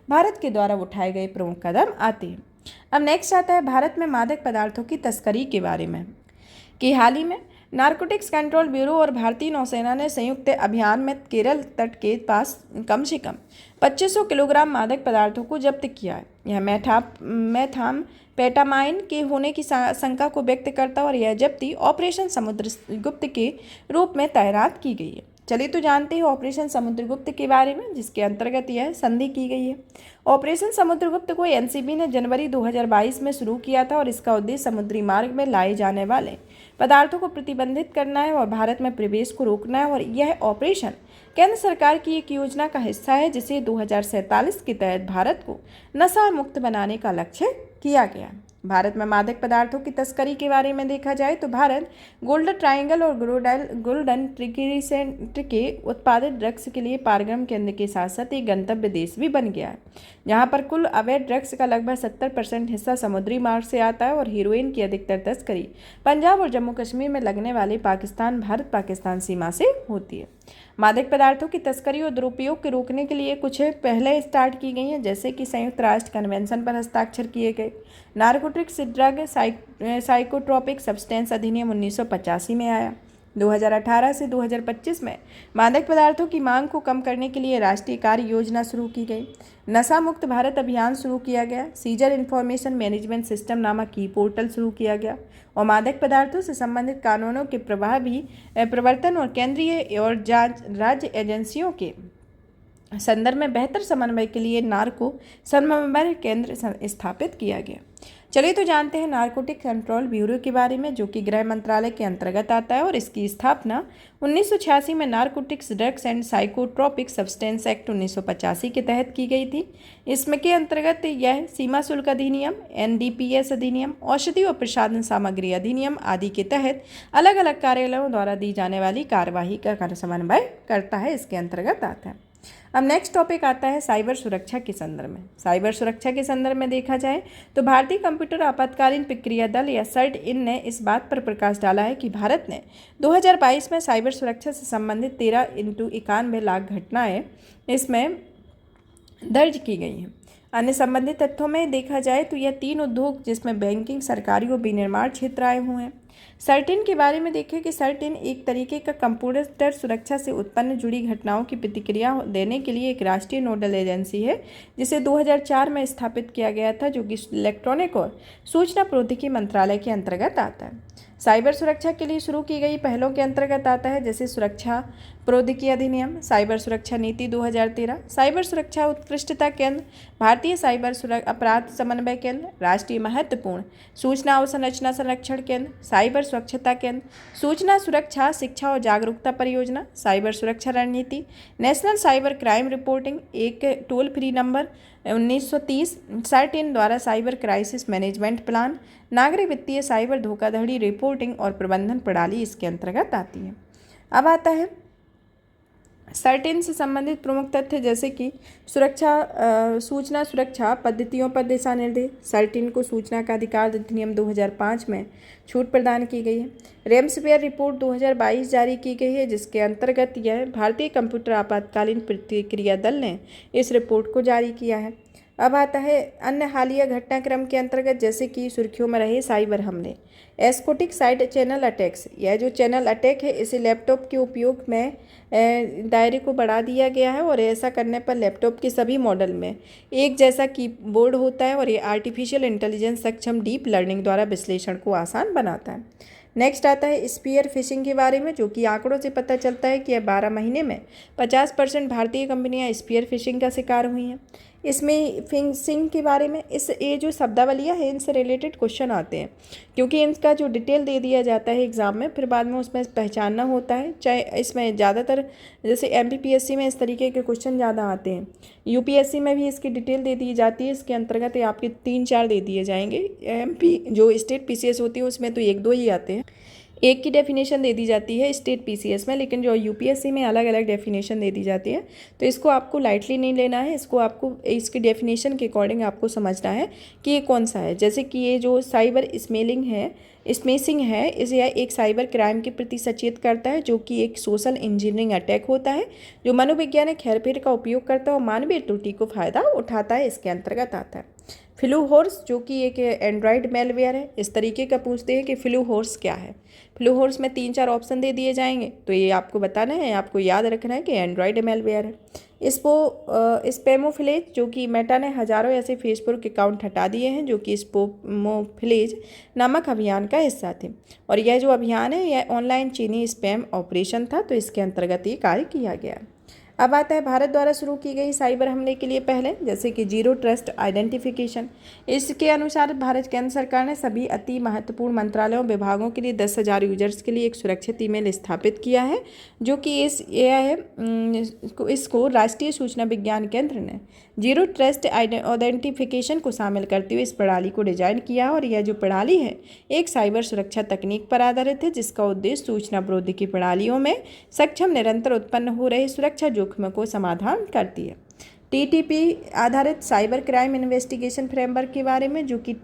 भारत के द्वारा उठाए गए प्रमुख कदम आते हैं। अब नेक्स्ट आता है भारत में मादक पदार्थों की तस्करी के बारे में कि हाल ही में नारकोटिक्स कंट्रोल ब्यूरो और भारतीय नौसेना ने संयुक्त अभियान में केरल तट के पास कम से कम 2500 किलोग्राम मादक पदार्थों को जब्त किया है। यह मेथाम्फेटामाइन के होने की शंका को व्यक्त करता और यह जब्ती ऑपरेशन समुद्रगुप्त के रूप में तैनात की गई है। चलिए तो जानते हैं ऑपरेशन समुद्रगुप्त के बारे में, जिसके अंतर्गत यह संधि की गई है। ऑपरेशन समुद्रगुप्त को एनसीबी ने जनवरी 2022 में शुरू किया था और इसका उद्देश्य समुद्री मार्ग में लाए जाने वाले पदार्थों को प्रतिबंधित करना है और भारत में प्रवेश को रोकना है। और यह ऑपरेशन केंद्र सरकार की एक योजना का हिस्सा है जिसे 2047 के तहत भारत को नशा मुक्त बनाने का लक्ष्य किया गया। भारत में मादक पदार्थों की तस्करी के बारे में देखा जाए तो भारत गोल्डन ट्रायंगल और गोल्डन ट्रिकी के उत्पादित ड्रग्स के लिए पारगम केंद्र के साथ साथ एक गंतव्य देश भी बन गया है, जहां पर कुल अवैध ड्रग्स का लगभग 70% हिस्सा समुद्री मार्ग से आता है और हीरोइन की अधिकतर तस्करी पंजाब और जम्मू कश्मीर में लगने वाली पाकिस्तान भारत पाकिस्तान सीमा से होती है। मादक पदार्थों की तस्करी और दुरुपयोग को रोकने के लिए कुछ पहले स्टार्ट की गई हैं, जैसे कि संयुक्त राष्ट्र कन्वेंशन पर हस्ताक्षर किए गए। नारकोटिक्स ड्रग साइकोट्रोपिक सब्सटेंस अधिनियम 1985 में आया। 2018 से 2025 में मादक पदार्थों की मांग को कम करने के लिए राष्ट्रीय कार्य योजना शुरू की गई। नशा मुक्त भारत अभियान शुरू किया गया। सीजर इंफॉर्मेशन मैनेजमेंट सिस्टम नामक की पोर्टल शुरू किया गया और मादक पदार्थों से संबंधित कानूनों के प्रभावी प्रवर्तन और केंद्रीय और राज्य एजेंसियों के संदर्भ में बेहतर समन्वय के लिए नार्को समन्वय केंद्र स्थापित किया गया। चलिए तो जानते हैं नारकोटिक कंट्रोल ब्यूरो के बारे में, जो कि गृह मंत्रालय के अंतर्गत आता है और इसकी स्थापना 1986 में narcotics drugs and psychotropic substance act 1985 के तहत की गई थी। इसमें के अंतर्गत यह सीमा शुल्क अधिनियम, एनडीपीएस अधिनियम, औषधि और प्रसाधन सामग्री अधिनियम आदि के तहत अलग अलग कार्यालयों द्वारा दी जाने वाली कार्यवाही का समन्वय करता है, इसके अंतर्गत आता है। अब नेक्स्ट टॉपिक आता है साइबर सुरक्षा के संदर्भ में। साइबर सुरक्षा के संदर्भ में देखा जाए तो भारतीय कंप्यूटर आपातकालीन प्रक्रिया दल या सर्ट-इन ने इस बात पर प्रकाश डाला है कि भारत ने 2022 में साइबर सुरक्षा से संबंधित 13x91 लाख घटनाएं इसमें दर्ज की गई हैं। अन्य संबंधित तथ्यों में देखा जाए तो यह 3 उद्योग जिसमें बैंकिंग, सरकारी और विनिर्माण क्षेत्र आए हुए हैं। सर्ट-इन के बारे में देखें कि सर्ट-इन एक तरीके का कंप्यूटर सुरक्षा से उत्पन्न जुड़ी घटनाओं की प्रतिक्रिया देने के लिए एक राष्ट्रीय नोडल एजेंसी है, जिसे 2004 में स्थापित किया गया था, जो कि इलेक्ट्रॉनिक और सूचना प्रौद्योगिकी मंत्रालय के अंतर्गत आता है। साइबर सुरक्षा के लिए शुरू की गई पहलों के अंतर्गत आता है जैसे सुरक्षा प्रौद्योगिकी अधिनियम, साइबर सुरक्षा नीति 2013, साइबर सुरक्षा उत्कृष्टता केंद्र, भारतीय साइबर अपराध समन्वय केंद्र, राष्ट्रीय महत्वपूर्ण सूचना अवसंरचना संरक्षण केंद्र, साइबर स्वच्छता केंद्र, सूचना सुरक्षा शिक्षा और जागरूकता परियोजना, साइबर सुरक्षा रणनीति, नेशनल साइबर क्राइम रिपोर्टिंग, एक टोल फ्री नंबर 1930, सर्ट-इन द्वारा साइबर क्राइसिस मैनेजमेंट प्लान, नागरिक वित्तीय साइबर धोखाधड़ी रिपोर्टिंग और प्रबंधन प्रणाली इसके अंतर्गत आती है। अब आता है सर्ट-इन से संबंधित प्रमुख तथ्य जैसे कि सूचना सुरक्षा पद्धतियों पर दिशा निर्देश। सर्ट-इन को सूचना का अधिकार अधिनियम 2005 में छूट प्रदान की गई है। रेमस्फेयर रिपोर्ट 2022 जारी की गई है, जिसके अंतर्गत यह भारतीय कंप्यूटर आपातकालीन प्रतिक्रिया दल ने इस रिपोर्ट को जारी किया है। अब आता है अन्य हालिया घटनाक्रम के अंतर्गत जैसे कि सुर्खियों में रहे साइबर हमले, एस्कोटिक साइड चैनल अटैक्स। यह जो चैनल अटैक है इसे लैपटॉप के उपयोग में दायरे को बढ़ा दिया गया है और ऐसा करने पर लैपटॉप के सभी मॉडल में एक जैसा कीबोर्ड होता है और ये आर्टिफिशियल इंटेलिजेंस सक्षम डीप लर्निंग द्वारा विश्लेषण को आसान बनाता है। नेक्स्ट आता है स्पीयर फिशिंग के बारे में, जो कि आंकड़ों से पता चलता है कि 12 महीने में 50% भारतीय कंपनियां स्पीयर फिशिंग का शिकार हुई हैं। इसमें फिशिंग के बारे में ये जो शब्दावलियाँ हैं इनसे रिलेटेड क्वेश्चन आते हैं, क्योंकि इनका जो डिटेल दे दिया जाता है एग्ज़ाम में, फिर बाद में उसमें पहचानना होता है। चाहे इसमें ज़्यादातर जैसे एमपीपीएससी में इस तरीके के क्वेश्चन ज़्यादा आते हैं, यूपीएससी में भी इसकी डिटेल दे दी जाती है। इसके अंतर्गत आपके 3-4 दे दिए जाएंगे। एमपी जो स्टेट पीसीएस होती है उसमें तो 1-2 ही आते हैं। एक की डेफिनेशन दे दी जाती है स्टेट पीसीएस में, लेकिन जो यूपीएससी में अलग अलग डेफिनेशन दे दी जाती है, तो इसको आपको लाइटली नहीं लेना है। इसको आपको इसकी डेफिनेशन के अकॉर्डिंग आपको समझना है कि ये कौन सा है। जैसे कि ये जो साइबर स्मेशिंग है इसे यह एक साइबर क्राइम के प्रति सचेत करता है, जो कि एक सोशल इंजीनियरिंग अटैक होता है जो मनोवैज्ञानिक हेरफेर का उपयोग करता है और मानवीय त्रुटि को फायदा उठाता है, इसके अंतर्गत आता है। फ्लू हॉर्स जो कि एक एंड्रॉयड मेलवेयर है। इस तरीके का पूछते हैं कि फ्लू हॉर्स क्या है। फ्लू हॉर्स में 3-4 ऑप्शन दे दिए जाएंगे, तो ये आपको बताना है, आपको याद रखना है कि एंड्रॉयड मेलवेयर है। स्पैमोफिलेज जो कि मेटा ने हज़ारों ऐसे फेसबुक अकाउंट हटा दिए हैं जो कि स्पैमोफिलेज नामक अभियान का हिस्सा थे, और यह जो अभियान है यह ऑनलाइन चीनी स्पैम ऑपरेशन था, तो इसके अंतर्गत ये कार्य किया गया। अब आता है भारत द्वारा शुरू की गई साइबर हमले के लिए पहले, जैसे कि जीरो ट्रस्ट आइडेंटिफिकेशन। इसके अनुसार भारत केंद्र सरकार ने सभी अति महत्वपूर्ण मंत्रालयों विभागों के लिए 10,000 यूजर्स के लिए एक सुरक्षित ईमेल स्थापित किया है, जो कि इसको राष्ट्रीय सूचना विज्ञान केंद्र ने जीरो ट्रस्ट आइडेंटिफिकेशन को शामिल करते हुए इस प्रणाली को डिजाइन किया, और यह जो प्रणाली है एक साइबर सुरक्षा तकनीक पर आधारित है, जिसका उद्देश्य सूचना प्रौद्योगिकी प्रणालियों में सक्षम निरंतर उत्पन्न हो रहे सुरक्षा जोखिमों को समाधान करती है। टीटीपी आधारित साइबर क्राइम इन्वेस्टिगेशन फ्रेमवर्क के बारे में, जो कि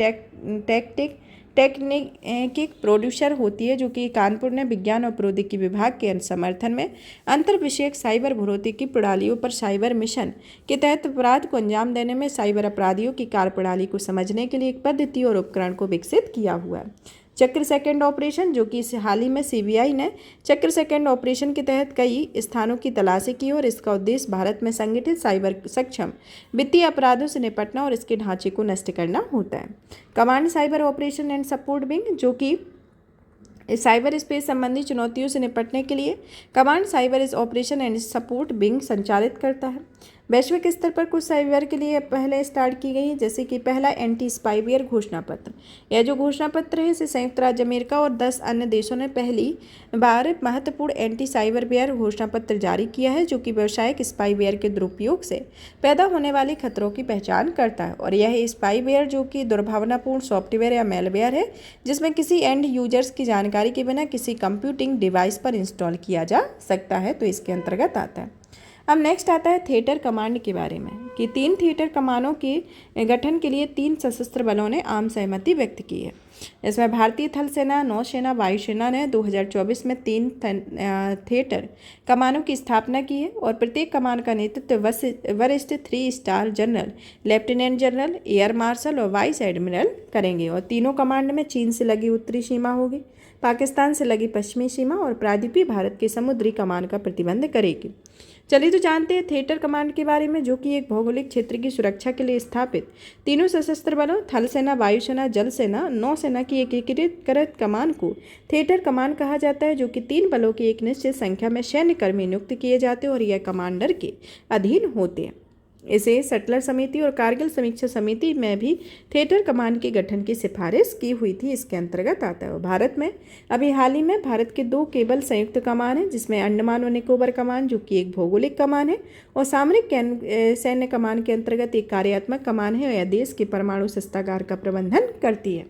टेक्निक प्रोड्यूसर होती है, जो कि कानपुर ने विज्ञान और प्रौद्योगिकी विभाग के समर्थन में अंतर विषयक साइबर भौतिकी प्रणालियों पर साइबर मिशन के तहत अपराध को अंजाम देने में साइबर अपराधियों की कार्यप्रणाली को समझने के लिए एक पद्धति और उपकरण को विकसित किया हुआ है। चक्र सेकंड ऑपरेशन, जो कि हाल ही में सीबीआई ने चक्र सेकंड ऑपरेशन के तहत कई स्थानों की तलाशी की, और इसका उद्देश्य भारत में संगठित साइबर सक्षम वित्तीय अपराधों से निपटना और इसके ढांचे को नष्ट करना होता है। Command cyber operation and support wing, जो कि साइबर स्पेस संबंधी चुनौतियों से निपटने के लिए command cyber operation and support wing संचालित करता है। वैश्विक स्तर पर कुछ साइबर के लिए पहले स्टार्ट की गई है, जैसे कि पहला एंटी स्पाईवेयर घोषणा पत्र। यह जो घोषणा पत्र है इसे संयुक्त राज्य अमेरिका और 10 अन्य देशों ने पहली बार महत्वपूर्ण एंटी साइबरवेयर घोषणा पत्र जारी किया है, जो कि व्यावसायिक स्पाईवेयर के दुरुपयोग से पैदा होने वाले खतरों की पहचान करता है। और यह स्पाईवेयर जो कि दुर्भावनापूर्ण सॉफ्टवेयर या मेलवेयर है, जिसमें किसी एंड यूजर्स की जानकारी के बिना किसी कंप्यूटिंग डिवाइस पर इंस्टॉल किया जा सकता है, तो इसके अंतर्गत आता है। अब नेक्स्ट आता है थिएटर कमांड के बारे में, कि 3 थिएटर कमानों के गठन के लिए 3 सशस्त्र बलों ने आम सहमति व्यक्त की है। इसमें भारतीय थल सेना, नौसेना, वायुसेना ने 2024 में 3 थिएटर कमानों की स्थापना की है, और प्रत्येक कमान का नेतृत्व वरिष्ठ 3 star general, lieutenant general, air marshal और वाइस एडमिरल करेंगे। और तीनों कमांड में चीन से लगी उत्तरी सीमा होगी, पाकिस्तान से लगी पश्चिमी सीमा और प्रायद्वीपीय भारत के समुद्री कमान का प्रतिबंध करेगी। चलिए तो जानते हैं थिएटर कमांड के बारे में, जो कि एक भौगोलिक क्षेत्र की सुरक्षा के लिए स्थापित तीनों सशस्त्र बलों थल सेना, वायुसेना, जल सेना, नौसेना की एक एकीकृत कमान को थिएटर कमान कहा जाता है, जो कि 3 बलों की एक निश्चित संख्या में सैन्यकर्मी नियुक्त किए जाते हैं और यह कमांडर के अधीन होते हैं। इसे सटलर समिति और कारगिल समीक्षा समिति में भी थिएटर कमान के गठन की सिफारिश की हुई थी, इसके अंतर्गत आता है। भारत में अभी हाल ही में भारत के 2 केवल संयुक्त कमान हैं, जिसमें अंडमान और निकोबार कमान, जो कि एक भौगोलिक कमान है, और सामरिक सैन्य कमान के अंतर्गत एक कार्यात्मक कमान है, और यह देश के परमाणु शस्त्रागार का प्रबंधन करती है।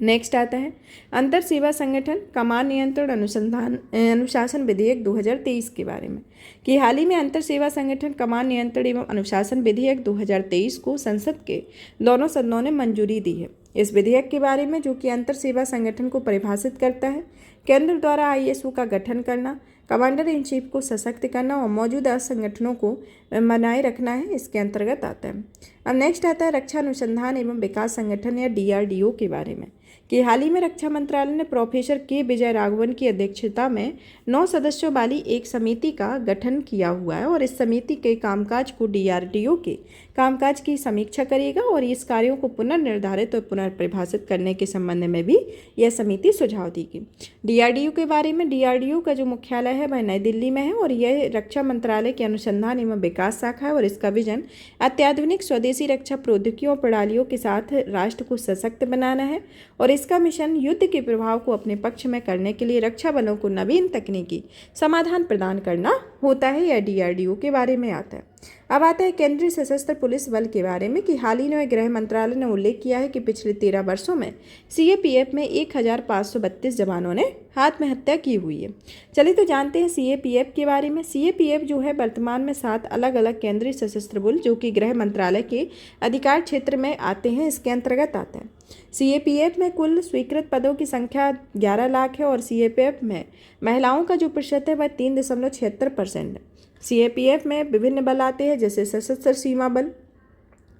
नेक्स्ट आता है अंतर सेवा संगठन कमान नियंत्रण अनुशासन विधेयक 2023 के बारे में, कि हाल ही में अंतर सेवा संगठन कमान नियंत्रण एवं अनुशासन विधेयक 2023 को संसद के दोनों सदनों ने मंजूरी दी है। इस विधेयक के बारे में, जो कि अंतर सेवा संगठन को परिभाषित करता है, केंद्र द्वारा ISO का गठन करना, कमांडर इन चीफ को सशक्त करना और मौजूदा संगठनों को बनाए रखना है, इसके अंतर्गत आता है। अब नेक्स्ट आता है रक्षा अनुसंधान एवं विकास संगठन या DRDO के बारे में, कि हाल ही में रक्षा मंत्रालय ने प्रोफेसर के विजय राघवन की अध्यक्षता में 9 सदस्यों वाली एक समिति का गठन किया हुआ है, और इस समिति के कामकाज को DRDO के कामकाज की समीक्षा करेगा, और इस कार्यों को पुनर्निर्धारित और पुनर्परिभाषित करने के संबंध में भी यह समिति सुझाव देगी। DRDO के बारे में, DRDO का जो मुख्यालय है वह नई दिल्ली में है, और यह रक्षा मंत्रालय के अनुसंधान एवं विकास शाखा है, और इसका विजन अत्याधुनिक स्वदेशी रक्षा प्रौद्योगिकियों और प्रणालियों के साथ राष्ट्र को सशक्त बनाना है, और इसका मिशन युद्ध के प्रभाव को अपने पक्ष में करने के लिए रक्षा बलों को नवीन तकनीकी समाधान प्रदान करना होता है। यह DRDO के बारे में आता है। अब आता है केंद्रीय सशस्त्र पुलिस बल के बारे में, कि हाल ही में गृह मंत्रालय ने उल्लेख किया है कि पिछले 13 वर्षों में CAPF में 1532 जवानों ने आत्महत्या की हुई है। चलिए तो जानते हैं CAPF के बारे में। CAPF जो है वर्तमान में 7 अलग अलग केंद्रीय सशस्त्र बल, जो कि गृह मंत्रालय के अधिकार क्षेत्र में आते हैं, इसके अंतर्गत आता है। CAPF में कुल स्वीकृत पदों की संख्या 11 लाख है, और CAPF में महिलाओं का जो प्रतिशत है वह 3.76% है। CAPF में विभिन्न बल आते हैं, जैसे सशस्त्र सीमा बल,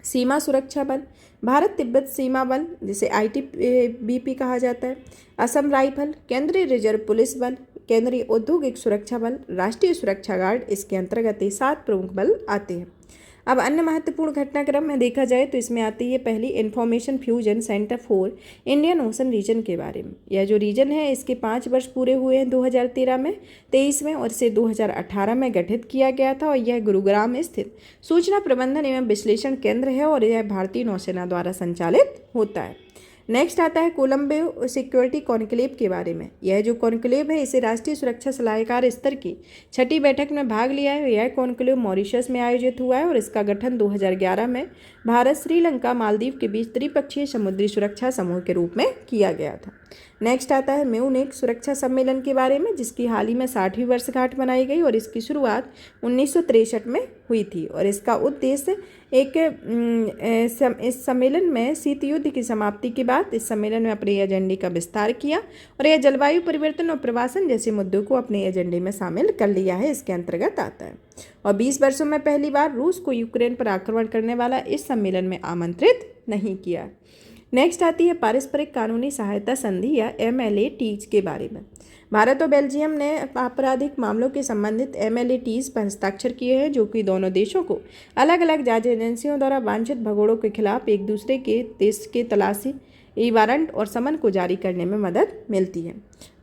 सीमा सुरक्षा बल, भारत तिब्बत सीमा बल जिसे ITBP कहा जाता है, असम राइफल, केंद्रीय रिजर्व पुलिस बल, केंद्रीय औद्योगिक सुरक्षा बल, राष्ट्रीय सुरक्षा गार्ड, इसके अंतर्गत ये 7 प्रमुख बल आते हैं। अब अन्य महत्वपूर्ण घटनाक्रम में देखा जाए तो इसमें आती है पहली information fusion centre for Indian Ocean region के बारे में। यह जो रीजन है इसके 5 वर्ष पूरे हुए हैं 2013 में, 23 में, और इसे 2018 में गठित किया गया था। और यह गुरुग्राम स्थित सूचना प्रबंधन एवं विश्लेषण केंद्र है और यह भारतीय नौसेना द्वारा संचालित होता है। नेक्स्ट आता है कोलंबो सिक्योरिटी कॉन्क्लेव के बारे में। यह जो कॉन्क्लेव है इसे राष्ट्रीय सुरक्षा सलाहकार स्तर की 6ठी बैठक में भाग लिया है। यह कॉन्क्लेव मॉरिशस में आयोजित हुआ है और इसका गठन 2011 में भारत, श्रीलंका, मालदीव के बीच त्रिपक्षीय समुद्री सुरक्षा समूह के रूप में किया गया था। नेक्स्ट आता है म्यूनिख सुरक्षा सम्मेलन के बारे में, जिसकी हाल ही में 60वीं वर्षगांठ मनाई गई और इसकी शुरुआत 1963 में हुई थी। और इसका उद्देश्य इस सम्मेलन में शीत युद्ध की समाप्ति के बाद इस सम्मेलन में अपने एजेंडे का विस्तार किया और यह जलवायु परिवर्तन और प्रवासन जैसे मुद्दों को अपने एजेंडे में शामिल कर लिया है, इसके अंतर्गत आता है। और 20 वर्षों में पहली बार रूस को यूक्रेन पर आक्रमण करने वाला इस सम्मेलन में आमंत्रित नहीं किया। नेक्स्ट आती है पारस्परिक कानूनी सहायता संधि या MLATs के बारे में। भारत और बेल्जियम ने आपराधिक मामलों के संबंधित MLATs पर हस्ताक्षर किए हैं, जो कि दोनों देशों को अलग अलग जांच एजेंसियों द्वारा वांछित भगोड़ों के खिलाफ एक दूसरे के देश के तलाशी, वारंट और समन को जारी करने में मदद मिलती है।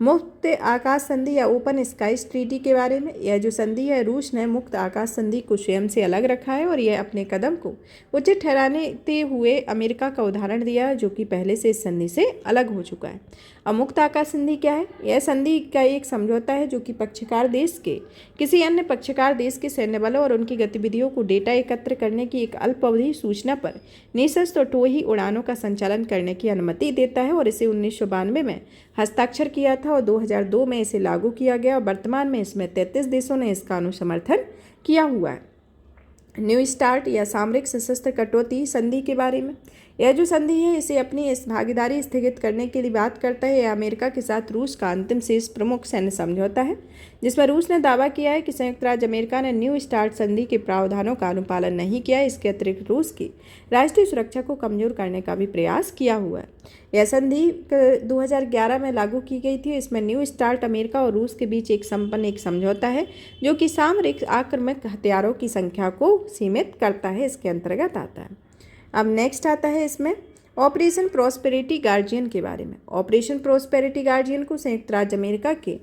मुक्त आकाश संधि या ओपन स्काईज ट्रीटी के बारे में। यह जो संधि है, रूस ने मुक्त आकाश संधि को स्वयं से अलग रखा है और यह अपने कदम को उचित ठहराते हुए अमेरिका का उदाहरण दिया है, जो कि पहले से इस संधि से अलग हो चुका है। अब मुक्त आकाश संधि क्या है? यह संधि का एक समझौता है जो कि पक्षकार देश के किसी अन्य पक्षकार देश के सैन्य बलों और उनकी गतिविधियों को डेटा एकत्र करने की एक अल्पावधि सूचना पर निशस्त्र और टोही उड़ानों का संचालन करने की अनुमति देता है। और इसे 1992 में हस्ताक्षर किया था और 2002 में इसे लागू किया गया और वर्तमान में इसमें 33 देशों ने इसका अनुसमर्थन किया हुआ है। न्यू स्टार्ट या सामरिक सशस्त्र कटौती संधि के बारे में। यह जो संधि है इसे अपनी इस भागीदारी स्थगित करने के लिए बात करता है। यह अमेरिका के साथ रूस का अंतिम शेष प्रमुख सैन्य समझौता है, जिसमें रूस ने दावा किया है कि संयुक्त राज्य अमेरिका ने न्यू स्टार्ट संधि के प्रावधानों का अनुपालन नहीं किया। इसके अतिरिक्त रूस की राष्ट्रीय सुरक्षा को कमजोर करने का भी प्रयास किया हुआ है। यह संधि 2011 में लागू की गई थी। इसमें न्यू स्टार्ट अमेरिका और रूस के बीच एक समझौता है जो कि सामरिक आक्रामक हथियारों की संख्या को सीमित करता है, इसके अंतर्गत आता है। अब नेक्स्ट आता है इसमें ऑपरेशन प्रॉस्पेरिटी गार्जियन के बारे में। ऑपरेशन प्रॉस्पेरिटी गार्जियन को संयुक्त राज्य अमेरिका के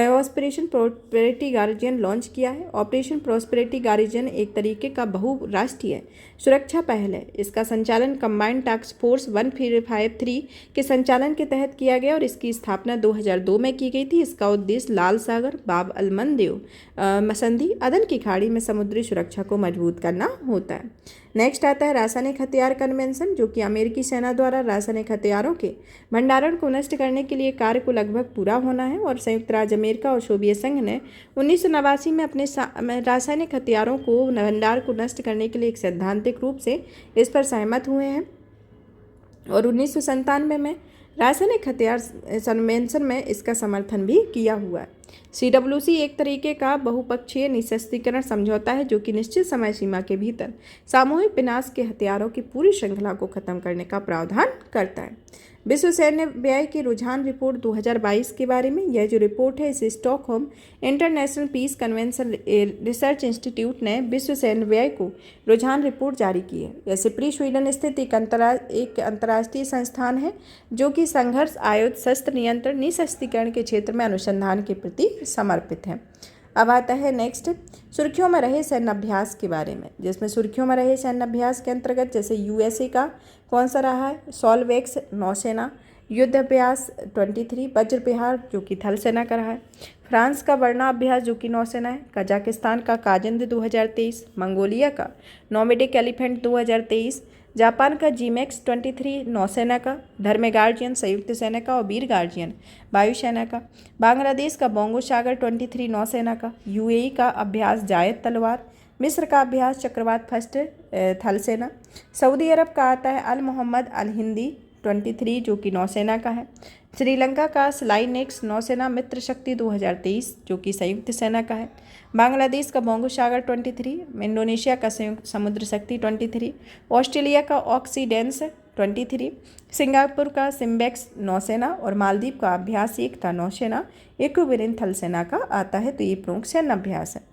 ऑपरेशन प्रॉस्पेरिटी गार्जियन लॉन्च किया है। ऑपरेशन प्रॉस्पेरिटी गार्जियन एक तरीके का बहुराष्ट्रीय सुरक्षा पहल है। इसका संचालन कंबाइंड टास्क फोर्स 153 के संचालन के तहत किया गया और इसकी स्थापना 2002 में की गई थी। इसका उद्देश्य लाल सागर, बाब अल मंदेव संधि, अदन की खाड़ी में समुद्री सुरक्षा को मजबूत करना होता है। नेक्स्ट आता है रासायनिक हथियार कन्वेंशन, जो कि अमेरिकी सेना द्वारा रासायनिक हथियारों के भंडारण को नष्ट करने के लिए कार्य को लगभग पूरा होना है। और संयुक्त राज्य अमेरिका और सोवियत संघ ने 1989 में अपने रासायनिक हथियारों को भंडार को नष्ट करने के लिए एक सैद्धांतिक रूप से इस पर सहमत हुए हैं। और 1997 में रासायनिक हथियार कन्वेंशन में इसका समर्थन भी किया हुआ है। CWC एक तरीके का बहुपक्षीय निशस्त्रीकरण समझौता है जो कि निश्चित समय सीमा के भीतर सामूहिक विनाश के हथियारों की पूरी श्रृंखला को खत्म करने का प्रावधान करता है। विश्व सैन्य व्यय की रुझान रिपोर्ट 2022 के बारे में। यह जो रिपोर्ट है इसे Stockholm international peace convention research institute ने विश्व सैन्य व्यय को रुझान रिपोर्ट जारी की है। यह सिप्री स्वीडन स्थित एक अंतर्राष्ट्रीय संस्थान है जो कि संघर्ष, आयुध, शस्त्र नियंत्रण, निशस्त्रीकरण के क्षेत्र में अनुसंधान के प्रति समर्पित है। अब आता है नेक्स्ट सुर्खियों में रहे सैन्य अभ्यास के बारे में, जिसमें सुर्खियों में रहे सैन्य अभ्यास के अंतर्गत जैसे USA का कौन सा रहा है, सॉल्वेक्स नौसेना युद्ध अभ्यास 23, वज्र विहार जो कि थल सेना का रहा है, फ्रांस का वर्णा अभ्यास जो कि नौसेना है, कजाकिस्तान का काजिंद 2023, मंगोलिया का नोमेडिक एलिफेंट 2023, जापान का GMAX 23 नौसेना का, धर्म गार्जियन संयुक्त सेना का और वीर गार्जियन वायुसेना का, बांग्लादेश का बोंगो सागर 23 नौसेना का, UAE का अभ्यास जायद तलवार, मिस्र का अभ्यास चक्रवात फर्स्ट थल सेना, सऊदी अरब का आता है अल मोहम्मद अल हिंदी 23 जो कि नौसेना का है। श्रीलंका का स्लाइनेक्स नौसेना मित्र शक्ति 2023 जो कि संयुक्त सेना का है। बांग्लादेश का बोंगोसागर 23, इंडोनेशिया का संयुक्त समुद्र शक्ति 23, ऑस्ट्रेलिया का ऑक्सीडेंस 23, सिंगापुर का सिम्बेक्स नौसेना और मालदीव का अभ्यास एकता नौसेना इक्विलिब्रियम थल सेना का आता है। तो ये प्रमुख सैन्य अभ्यास है।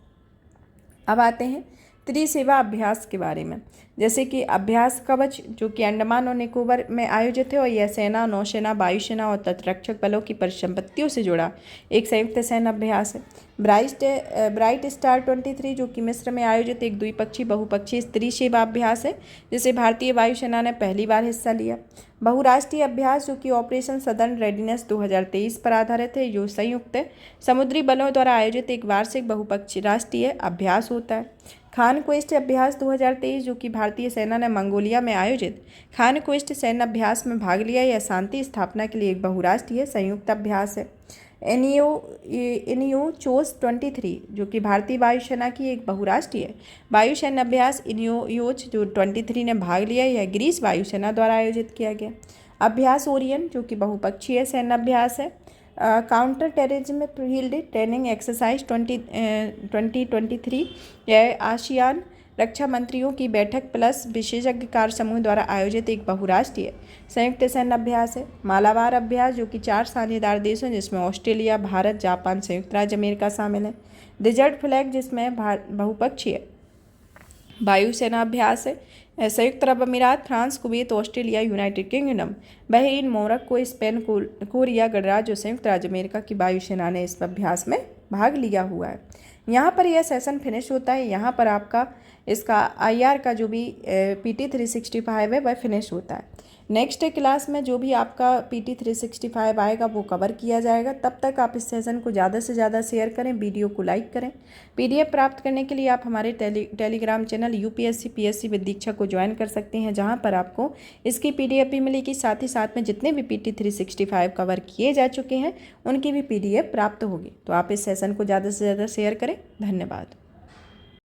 अब आते हैं त्रिसेवा अभ्यास के बारे में, जैसे कि अभ्यास कवच जो कि अंडमान और निकोबार में आयोजित है और यह सेना, नौसेना, वायुसेना और तटरक्षक बलों की परिसंपत्तियों से जुड़ा एक संयुक्त सैन्य अभ्यास है। ब्राइट स्टार 23 जो कि मिस्र में आयोजित एक द्विपक्षीय बहुपक्षीय त्रिसेवा अभ्यास है, जिसे भारतीय वायुसेना ने पहली बार हिस्सा लिया। बहुराष्ट्रीय अभ्यास जो कि ऑपरेशन सदर्न रेडीनेस 2023 पर आधारित है, जो संयुक्त समुद्री बलों द्वारा आयोजित एक वार्षिक बहुपक्षीय राष्ट्रीय अभ्यास होता है। खान क्वेस्ट अभ्यास 2023 जो कि भारतीय सेना ने मंगोलिया में आयोजित खान क्वेस्ट सैन्य अभ्यास में भाग लिया। यह शांति स्थापना के लिए एक बहुराष्ट्रीय संयुक्त अभ्यास है। इनियो चोस 23 जो कि भारतीय वायुसेना की एक बहुराष्ट्रीय वायुसेना अभ्यास इनियोच जो 23 ने भाग लिया, यह ग्रीस वायुसेना द्वारा आयोजित किया गया। अभ्यास ओरियन जो कि बहुपक्षीय सैन्य अभ्यास है। Counter terrorism field training exercise 2023 यह आसियान रक्षा मंत्रियों की बैठक प्लस विशेषज्ञ कार्य समूह द्वारा आयोजित एक बहुराष्ट्रीय संयुक्त सैन्य अभ्यास है। मालाबार अभ्यास जो कि 4 साझेदार देश हैं, जिसमें ऑस्ट्रेलिया, भारत, जापान, संयुक्त राज्य अमेरिका शामिल है। डिजर्ट फ्लैग जिसमें बहुपक्षीय वायुसेना अभ्यास है। संयुक्त अरब अमीरात, France, Kuwait, Australia, United kingdom, Bahrain, Morocco, Spain, Korea, गणराज्य और संयुक्त राज्य अमेरिका की वायुसेना ने इस अभ्यास में भाग लिया हुआ है। यहाँ पर यह सेशन फिनिश होता है। यहाँ पर आपका इसका IR का जो भी PT 365 है वह फिनिश होता है। नेक्स्ट क्लास में जो भी आपका PT 365 आएगा वो कवर किया जाएगा। तब तक आप इस सेशन को ज़्यादा से ज़्यादा शेयर करें, वीडियो को लाइक करें। PDF प्राप्त करने के लिए आप हमारे Telegram channel UPSC PSC with Diksha को ज्वाइन कर सकते हैं, जहां पर आपको इसकी PDF भी मिलेगी। साथ ही साथ में जितने भी PT 365 कवर किए जा चुके हैं उनकी भी PDF प्राप्त होगी। तो आप इस सेशन को ज़्यादा से ज़्यादा शेयर करें। धन्यवाद।